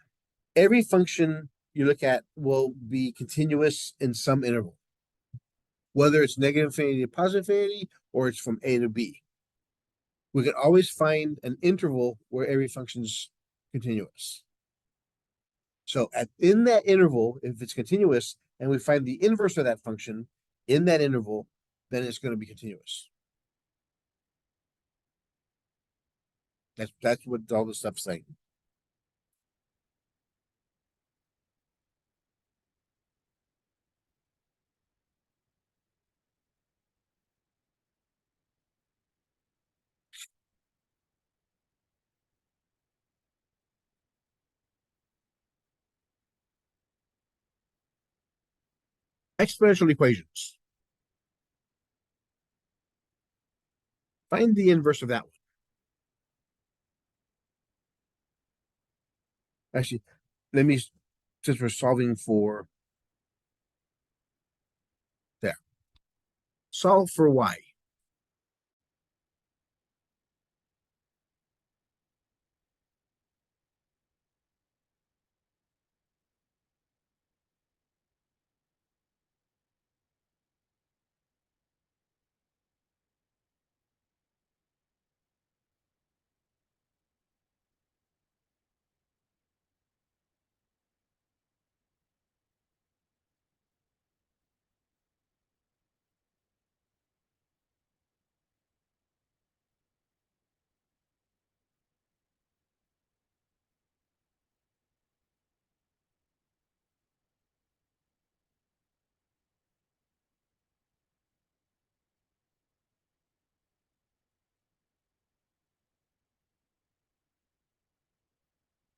every function you look at will be continuous in some interval, whether it's negative infinity to positive infinity, or it's from a to b. We can always find an interval where every function's continuous. So in that interval, if it's continuous and we find the inverse of that function in that interval, then it's going to be continuous. That's what all this stuff's saying. Exponential equations. Find the inverse of that one. Actually, since we're solving for there, solve for y.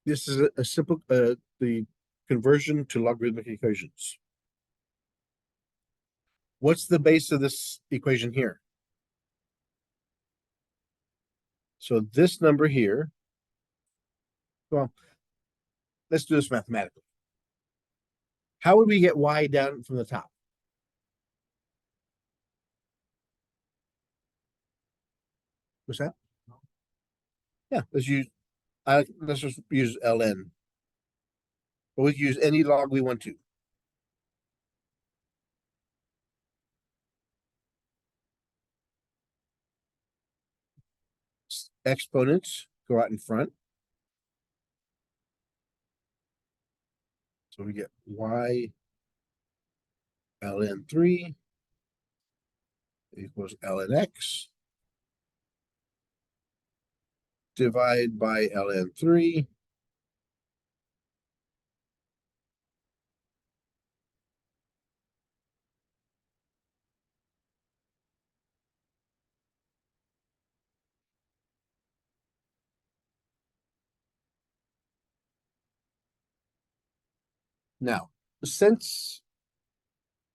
This is a simple, the conversion to logarithmic equations. What's the base of this equation here? So this number here, well, let's do this mathematically. How would we get y down from the top? What's that? Yeah, let's just use ln. But we can use any log we want to. Exponents go out in front. So we get y ln 3 equals ln x. Divide by ln 3. Now, since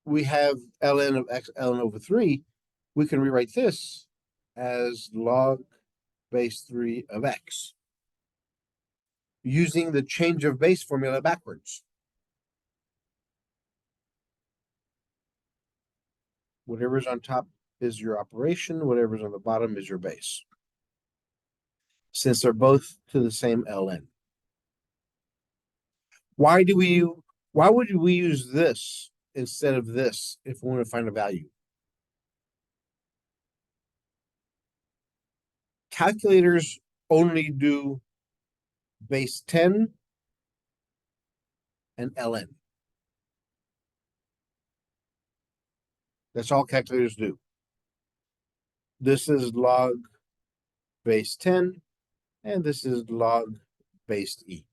we have ln of x ln over 3, we can rewrite this as log base 3 of x using the change of base formula backwards. Whatever's on top is your operation, whatever's on the bottom is your base. Since they're both to the same ln. Why would we use this instead of this if we want to find a value? Calculators only do base 10 and ln. That's all calculators do. This is log base 10, and this is log base e.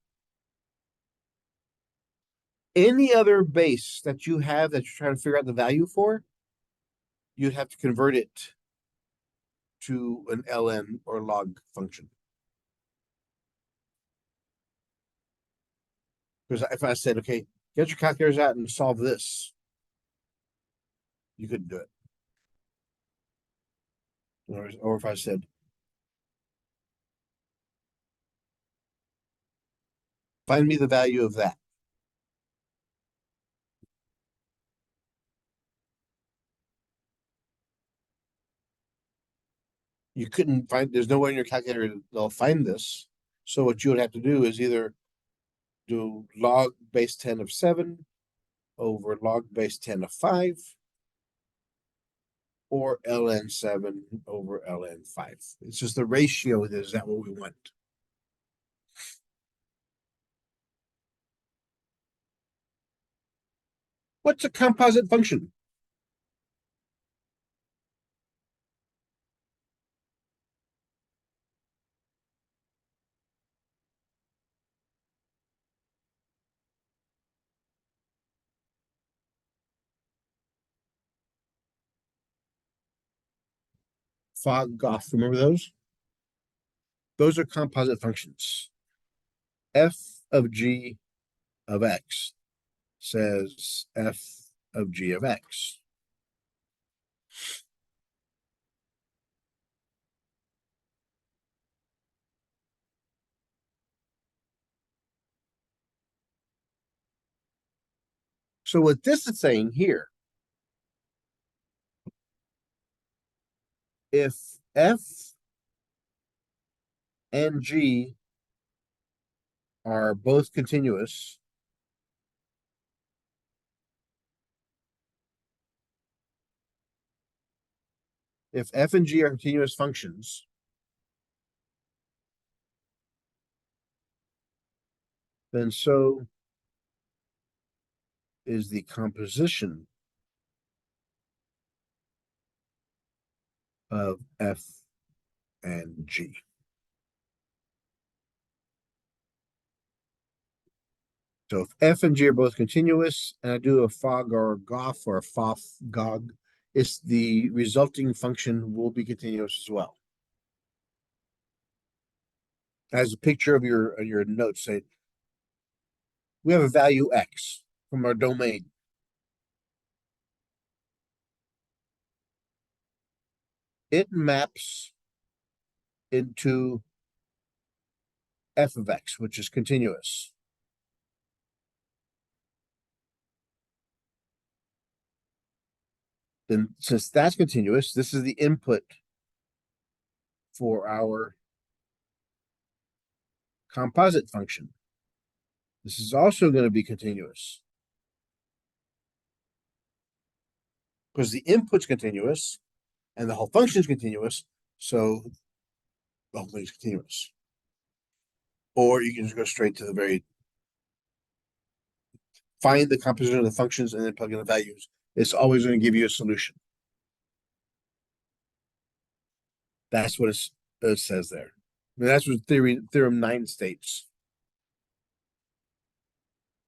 Any other base that you have that you're trying to figure out the value for, you'd have to convert it to an ln or log function. Because if I said, okay, get your calculators out and solve this, you couldn't do it. Or if I said, find me the value of that. You couldn't find, there's no way in your calculator they'll find this. So what you would have to do is either do log base 10 of 7 over log base 10 of 5, or ln 7 over ln 5. It's just the ratio is that what we want. What's a composite function? Fog, Goff, remember those? Those are composite functions. F of g of x says f of g of x. So what this is saying here, if f and g are both continuous, if f and g are continuous functions, then so is the composition of f and g. So if f and g are both continuous, and I do a fog or a goff or a foff gog, it's the resulting function will be continuous as well. as a picture of your notes, say, we have a value X from our domain. It maps into f of x, which is continuous. Then since that's continuous, this is the input for our composite function. This is also going to be continuous. Because the input's continuous and the whole function is continuous, so the whole thing's continuous. Or you can just go straight to the very find the composition of the functions and then plug in the values. It's always going to give you a solution. That's what it says there. And that's what theorem 9 states.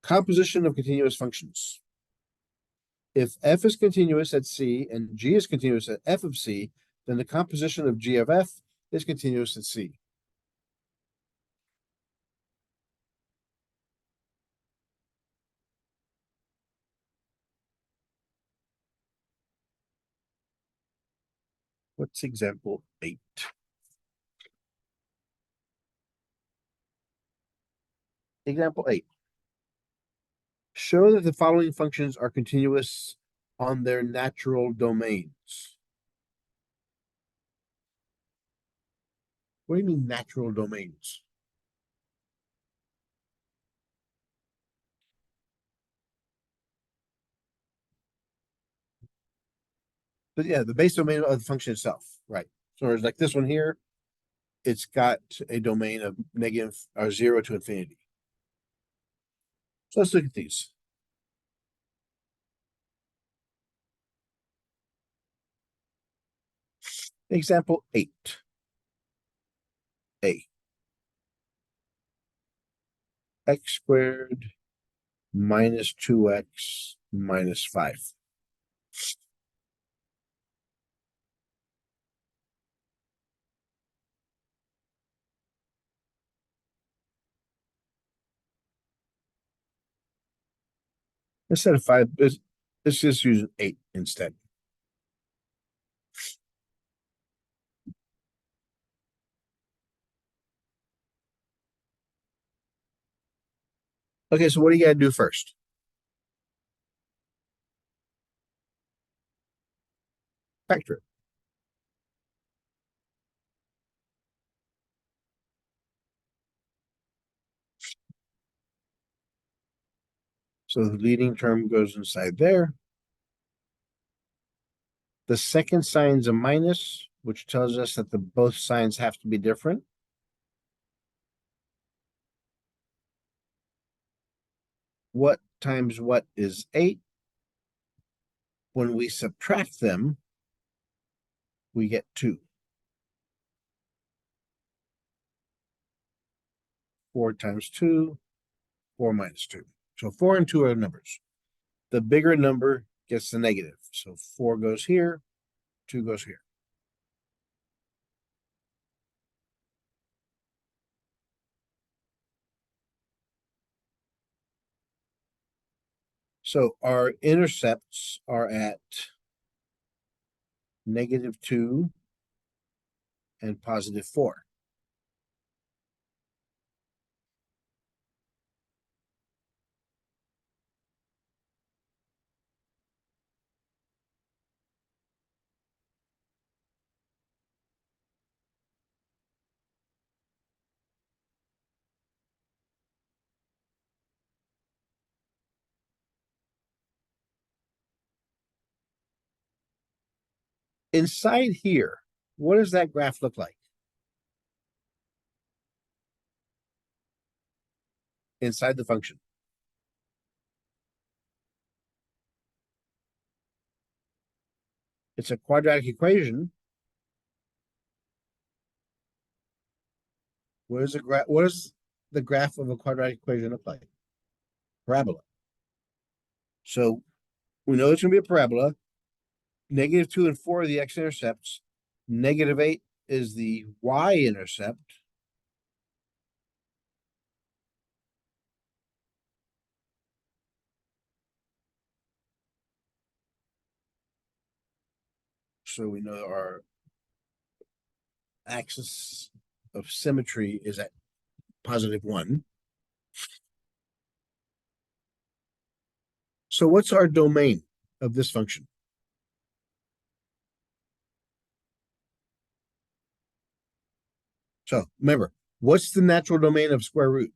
Composition of continuous functions. If f is continuous at C and g is continuous at f of C, then the composition of g of f is continuous at C. What's example 8? Example 8. Show that the following functions are continuous on their natural domains. What do you mean natural domains? But yeah, the base domain of the function itself, right? So it's like this one here, it's got a domain of negative or 0 to infinity. So let's look at these. Example 8. A. X squared minus 2x minus 5. Instead of 5, let's just use 8 instead. Okay, so what do you got to do first? Factor it. So the leading term goes inside there. The second sign's a minus, which tells us that the both signs have to be different. What times what is 8? When we subtract them, we get 2. 4 times 2, 4 minus 2. So 4 and 2 are numbers. The bigger number gets the negative. So 4 goes here, 2 goes here. So our intercepts are at -2 and +4. Inside here, what does that graph look like? Inside the function. It's a quadratic equation. What does the graph of a quadratic equation look like? Parabola. So we know it's going to be a parabola. -2 and 4 are the x-intercepts. -8 is the y-intercept. So we know our axis of symmetry is at +1. So what's our domain of this function? So remember, what's the natural domain of square root?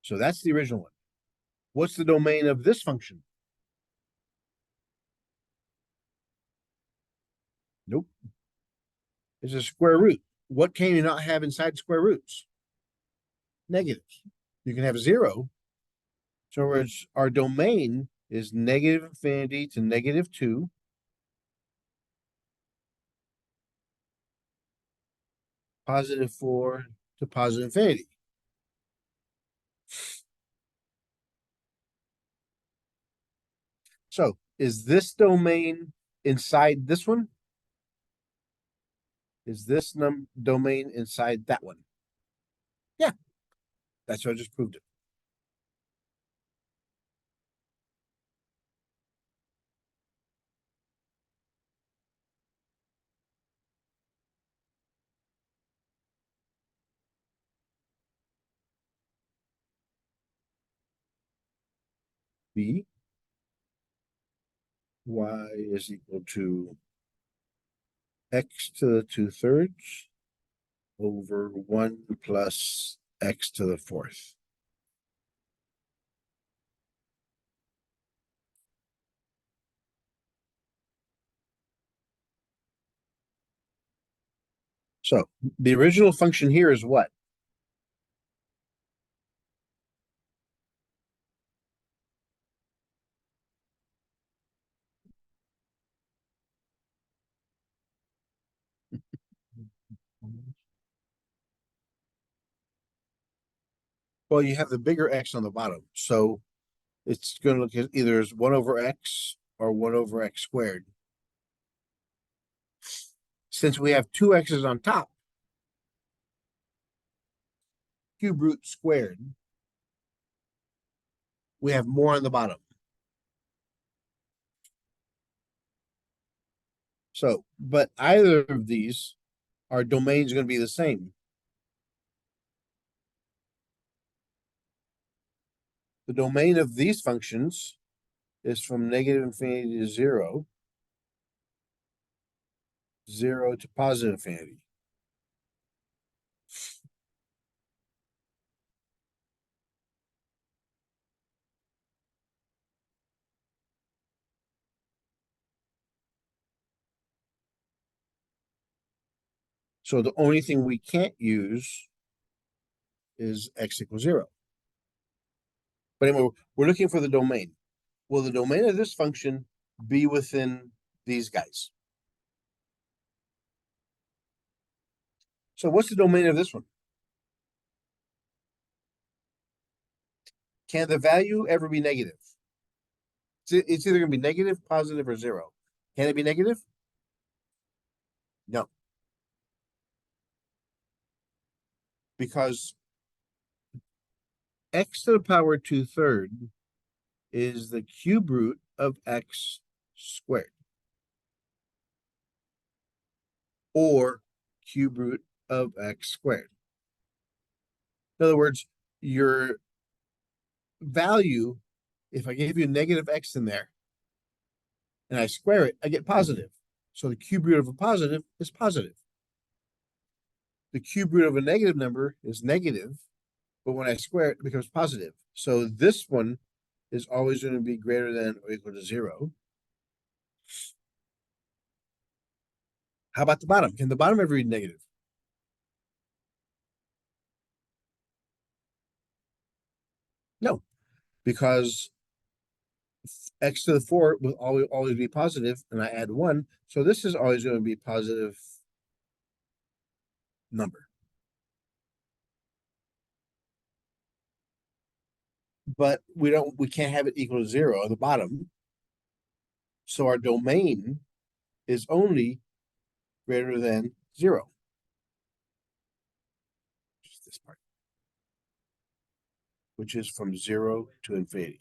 So that's the original one. What's the domain of this function? Nope. It's a square root. What can you not have inside square roots? Negatives. You can have 0. So in other words, our domain is negative infinity to -2. +4 to +infinity. So is this domain inside this one? Is this domain inside that one? Yeah, that's what I just proved it. B, y is equal to x to the 2/3 over 1 plus x to the 4th. So the original function here is what? Well, you have the bigger x on the bottom. So it's going to look at either as 1 over x or 1 over x squared. Since we have 2 x's on top, cube root squared, we have more on the bottom. So, but either of these, our domains are going to be the same. The domain of these functions is from negative infinity to 0, 0 to positive infinity. So the only thing we can't use is x equals 0. But anyway, we're looking for the domain. Will the domain of this function be within these guys? So what's the domain of this one? Can the value ever be negative? It's either going to be negative, positive, or 0. Can it be negative? No. Because x to the power 2/3 is the cube root of x squared. Or cube root of x squared. In other words, your value, if I gave you negative x in there and I square it, I get positive. So the cube root of a positive is positive. The cube root of a negative number is negative, but when I square it, it becomes positive. So this one is always going to be greater than or equal to 0. How about the bottom? Can the bottom ever be negative? No, because x to the 4 will always be positive, and I add 1. So this is always going to be a positive number. But we can't have it equal to 0 at the bottom. So our domain is only greater than 0. Just this part. Which is from 0 to infinity.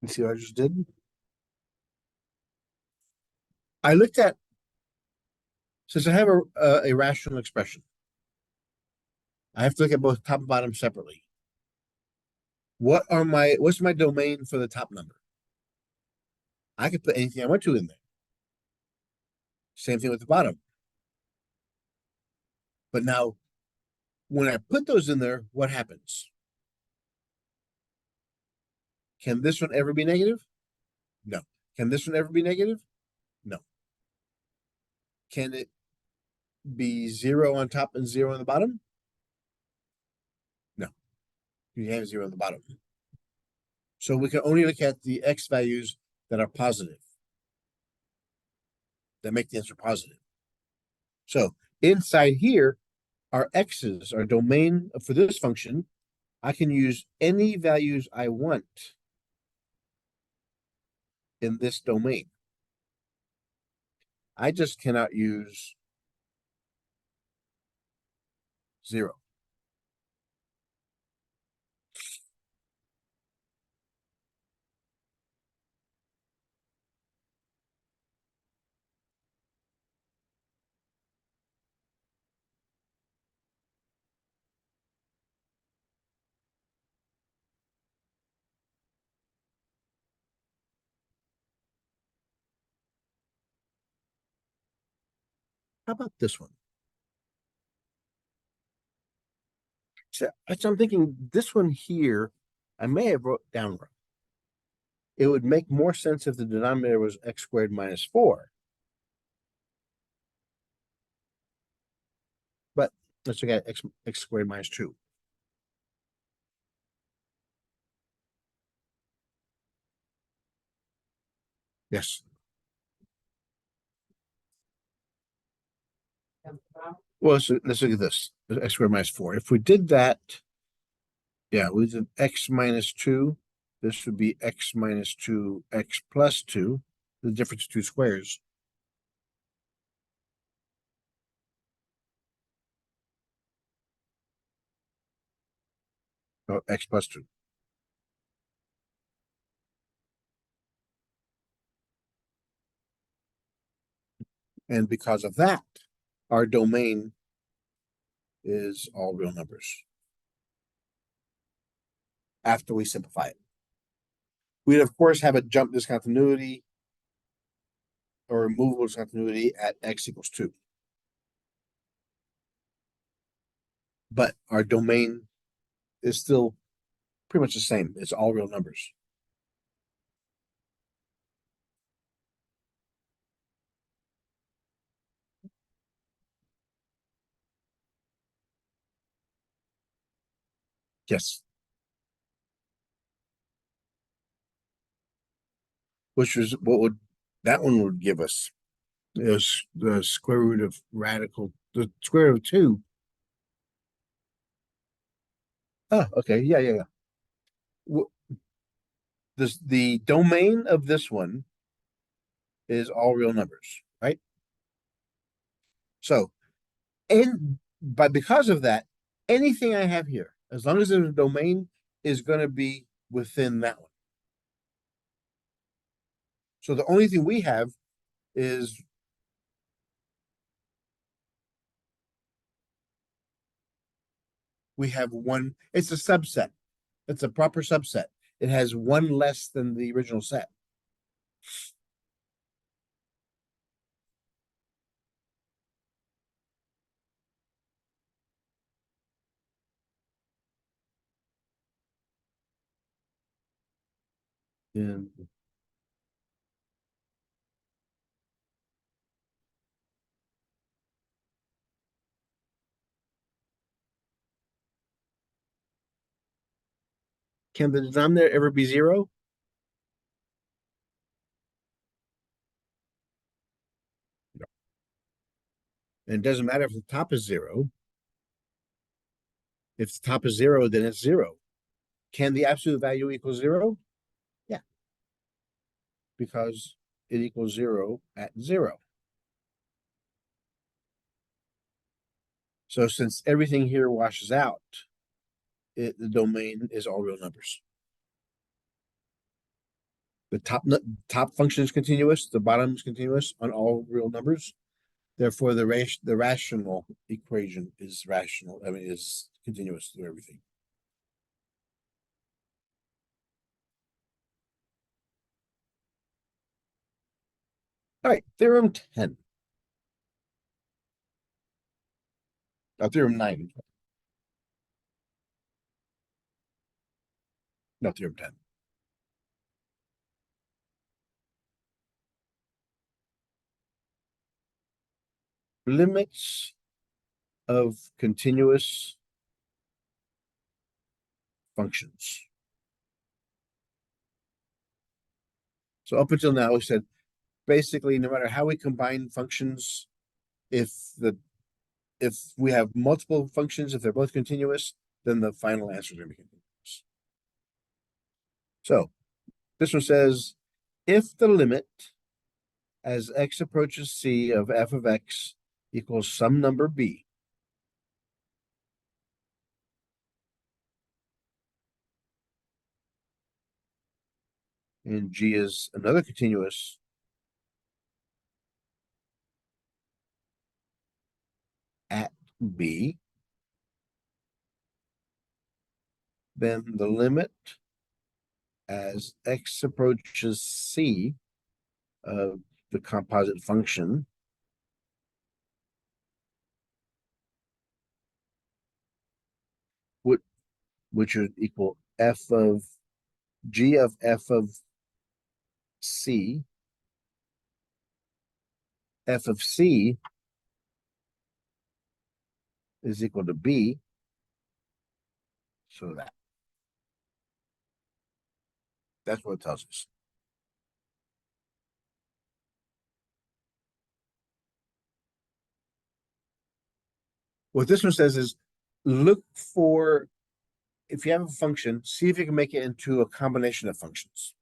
You see what I just did? I looked at, since I have a rational expression, I have to look at both top and bottom separately. What's my domain for the top number? I could put anything I want to in there. Same thing with the bottom. But now, when I put those in there, what happens? Can this one ever be negative? No. Can this one ever be negative? No. Can it be 0 on top and 0 on the bottom? No. You have 0 on the bottom. So we can only look at the x values that are positive, that make the answer positive. So inside here, our x's, our domain for this function, I can use any values I want in this domain. I just cannot use 0. How about this one? So I'm thinking this one here, I may have wrote down wrong. It would make more sense if the denominator was x squared minus 4. But let's look at x squared minus 2. Yes. Well, so let's look at this. X squared minus 4. If we did that, yeah, we did x minus 2. This would be x minus 2, x plus 2. The difference of 2 squares. Oh, x plus 2. And because of that, our domain is all real numbers. After we simplify it. We'd of course have a jump discontinuity or removable discontinuity at x equals 2. But our domain is still pretty much the same. It's all real numbers. Yes. Which was what would that one would give us is the square root of the square root of 2. Oh, okay. Yeah. The domain of this one is all real numbers, right? So, because of that, anything I have here, as long as there's a domain, is going to be within that one. So the only thing we have is we have one, it's a subset. It's a proper subset. It has one less than the original set. And can the denominator ever be 0? No. And it doesn't matter if the top is 0. If the top is 0, then it's 0. Can the absolute value equal 0? Yeah. Because it equals 0 at 0. So since everything here washes out, the domain is all real numbers. The top function is continuous, the bottom is continuous on all real numbers. Therefore, the rational equation is rational. I mean, is continuous through everything. All right, theorem 10. Theorem 9. No, theorem 10. Limits of continuous functions. So up until now, we said basically no matter how we combine functions, if we have multiple functions, if they're both continuous, then the final answer is going to be continuous. So this one says if the limit as x approaches c of f of x equals some number b, and g is another continuous at b, then the limit as x approaches c of the composite function which would equal f of g of f of c. F of c is equal to b. So that's what it tells us. What this one says is look for, if you have a function, see if you can make it into a combination of functions.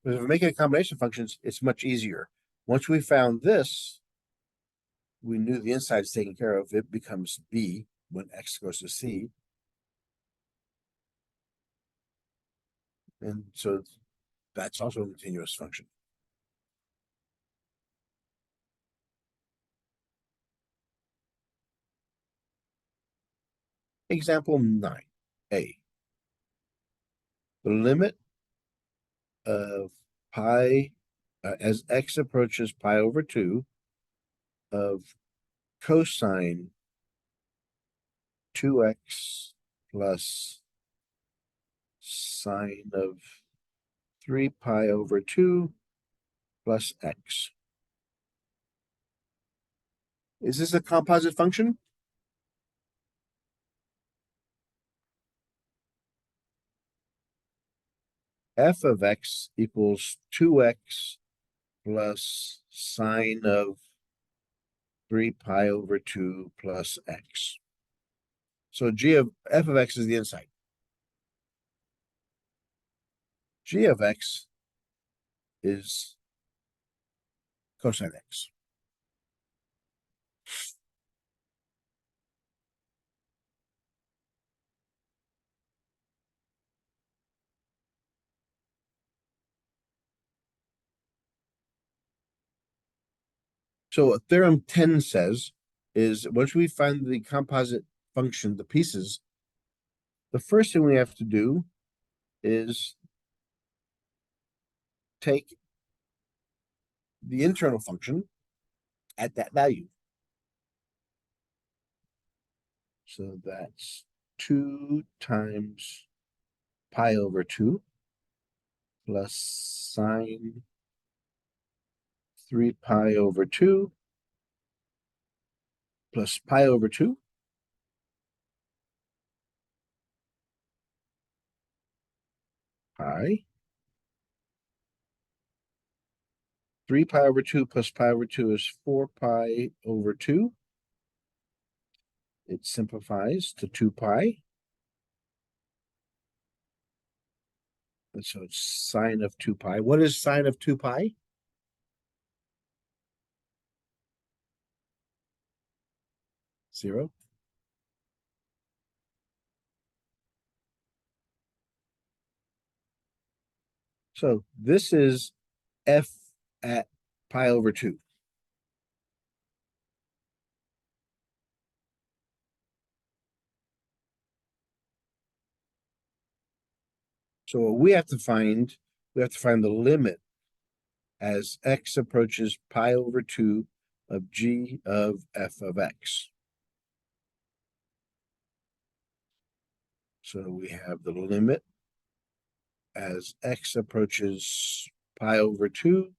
But if we make it a combination of functions, it's much easier. Once we found this, we knew the inside is taken care of. It becomes b when x goes to c. And so that's also a continuous function. Example 9a. The limit of pi as x approaches pi over 2 of cosine 2x plus sine of 3 pi over 2 plus x. Is this a composite function? F of x equals 2x plus sine of 3 pi over 2 plus x. So g of f of x is the inside. G of x is cosine x. So what theorem 10 says is once we find the composite function, the pieces, the first thing we have to do is take the internal function at that value. So that's 2 times pi over 2 plus sine 3 pi over 2 plus pi over 2 pi. 3 pi over 2 plus pi over 2 is 4 pi over 2. It simplifies to 2 pi. So it's sine of 2 pi. What is sine of 2 pi? Zero. So this is f at pi over 2. So what we have to find the limit as x approaches pi over 2 of g of f of x. So we have the limit as x approaches pi over 2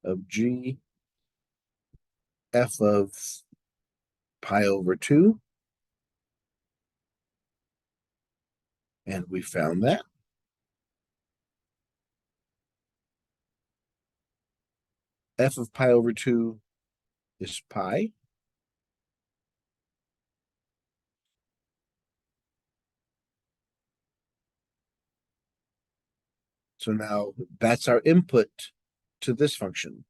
of g f of pi over 2. And we found that. F of pi over 2 is pi. So now that's our input to this function.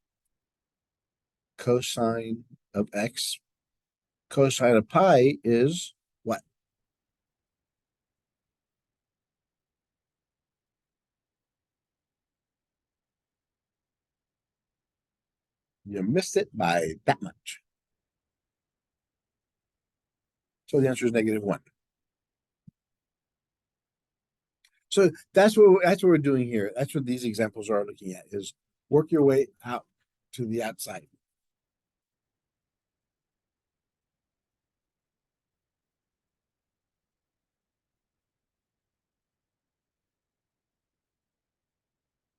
Cosine of x. Cosine of pi is what? You missed it by that much. So the answer is -1. So that's what we're doing here. That's what these examples are looking at, is work your way out to the outside.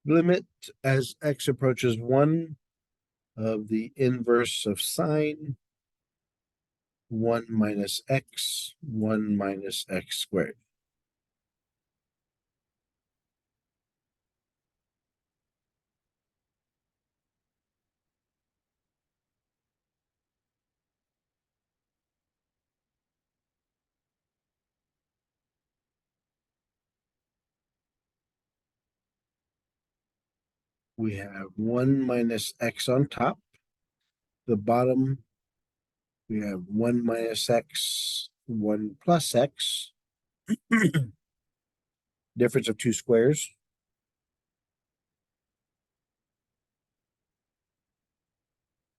Limit as x approaches 1 of the inverse of sine 1 minus x, 1 minus x squared. We have 1 minus x on top. The bottom, we have 1 minus x, 1 plus x. Difference of two squares.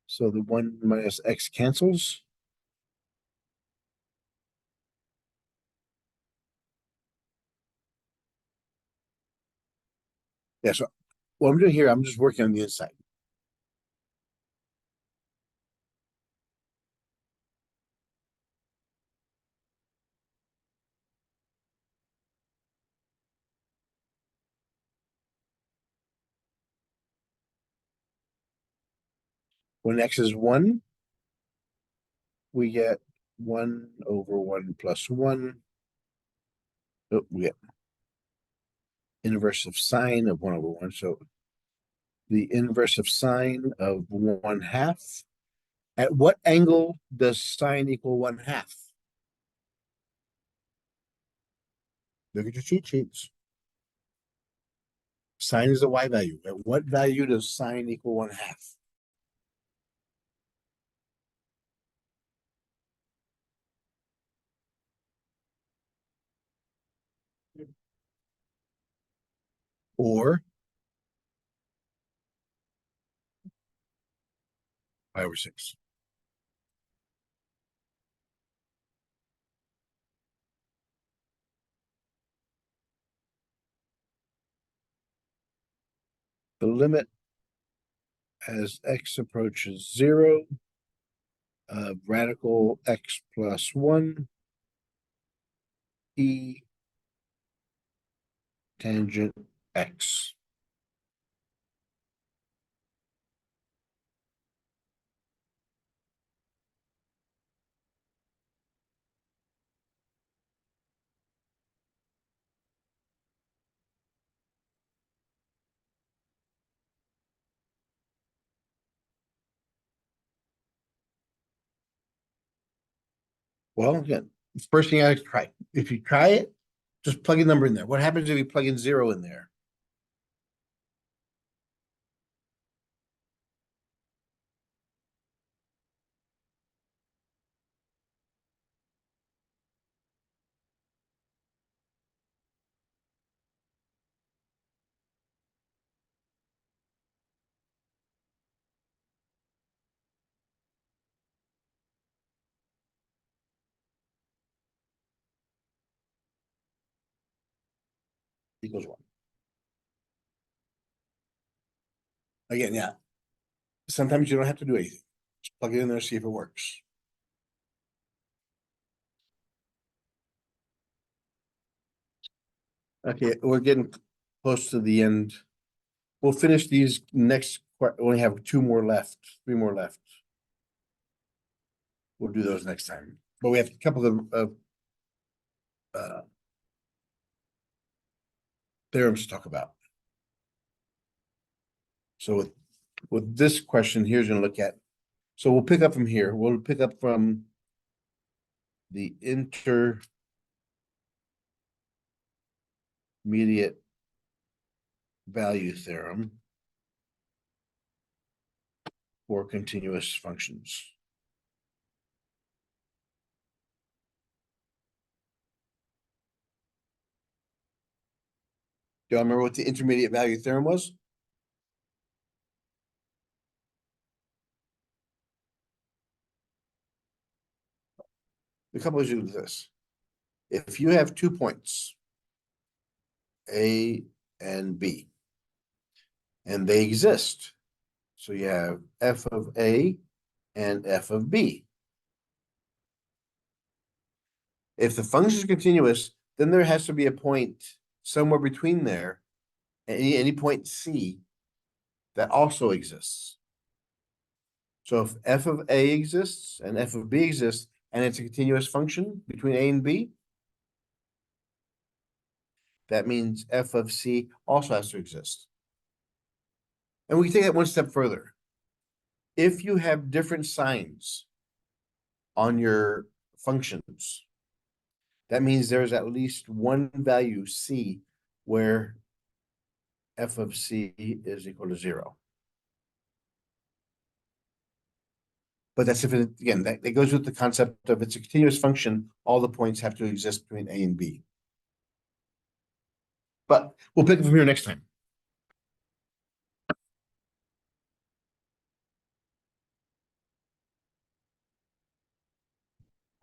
So the 1 minus x cancels. Yeah, so what I'm doing here, I'm just working on the inside. When x is 1, we get 1 over 1 plus 1. Oh, we get inverse of sine of 1 over 1. So the inverse of sine of 1/2. At what angle does sine equal 1/2? Look at your cheat sheets. Sine is a y value. At what value does sine equal 1/2? Or pi over 6. The limit as x approaches 0 of radical x plus 1 e tangent x. Well, again, first thing I try. If you try it, just plug a number in there. What happens if you plug in 0 in there? equals 1. Again, yeah. Sometimes you don't have to do anything. Just plug it in there, see if it works. Okay, we're getting close to the end. We'll finish these next, we only have 2 more left, 3 more left. We'll do those next time, but we have a couple of theorems to talk about. So with this question, here's gonna look at, so we'll pick up from here. We'll pick up from the intermediate value theorem for continuous functions. Do y'all remember what the intermediate value theorem was? The couple of you do this. If you have 2 points, A and B, and they exist, so you have f of A and f of B. If the function is continuous, then there has to be a point somewhere between there, any point C, that also exists. So if f of A exists and f of B exists, and it's a continuous function between A and B, that means f of C also has to exist. And we can take that one step further. If you have different signs on your functions, that means there's at least one value C where f of C is equal to 0. But that's if it, again, that goes with the concept of it's a continuous function, all the points have to exist between A and B. But we'll pick it from here next time.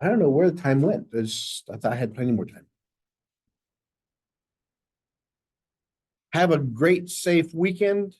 I don't know where the time went. I thought I had plenty more time. Have a great, safe weekend.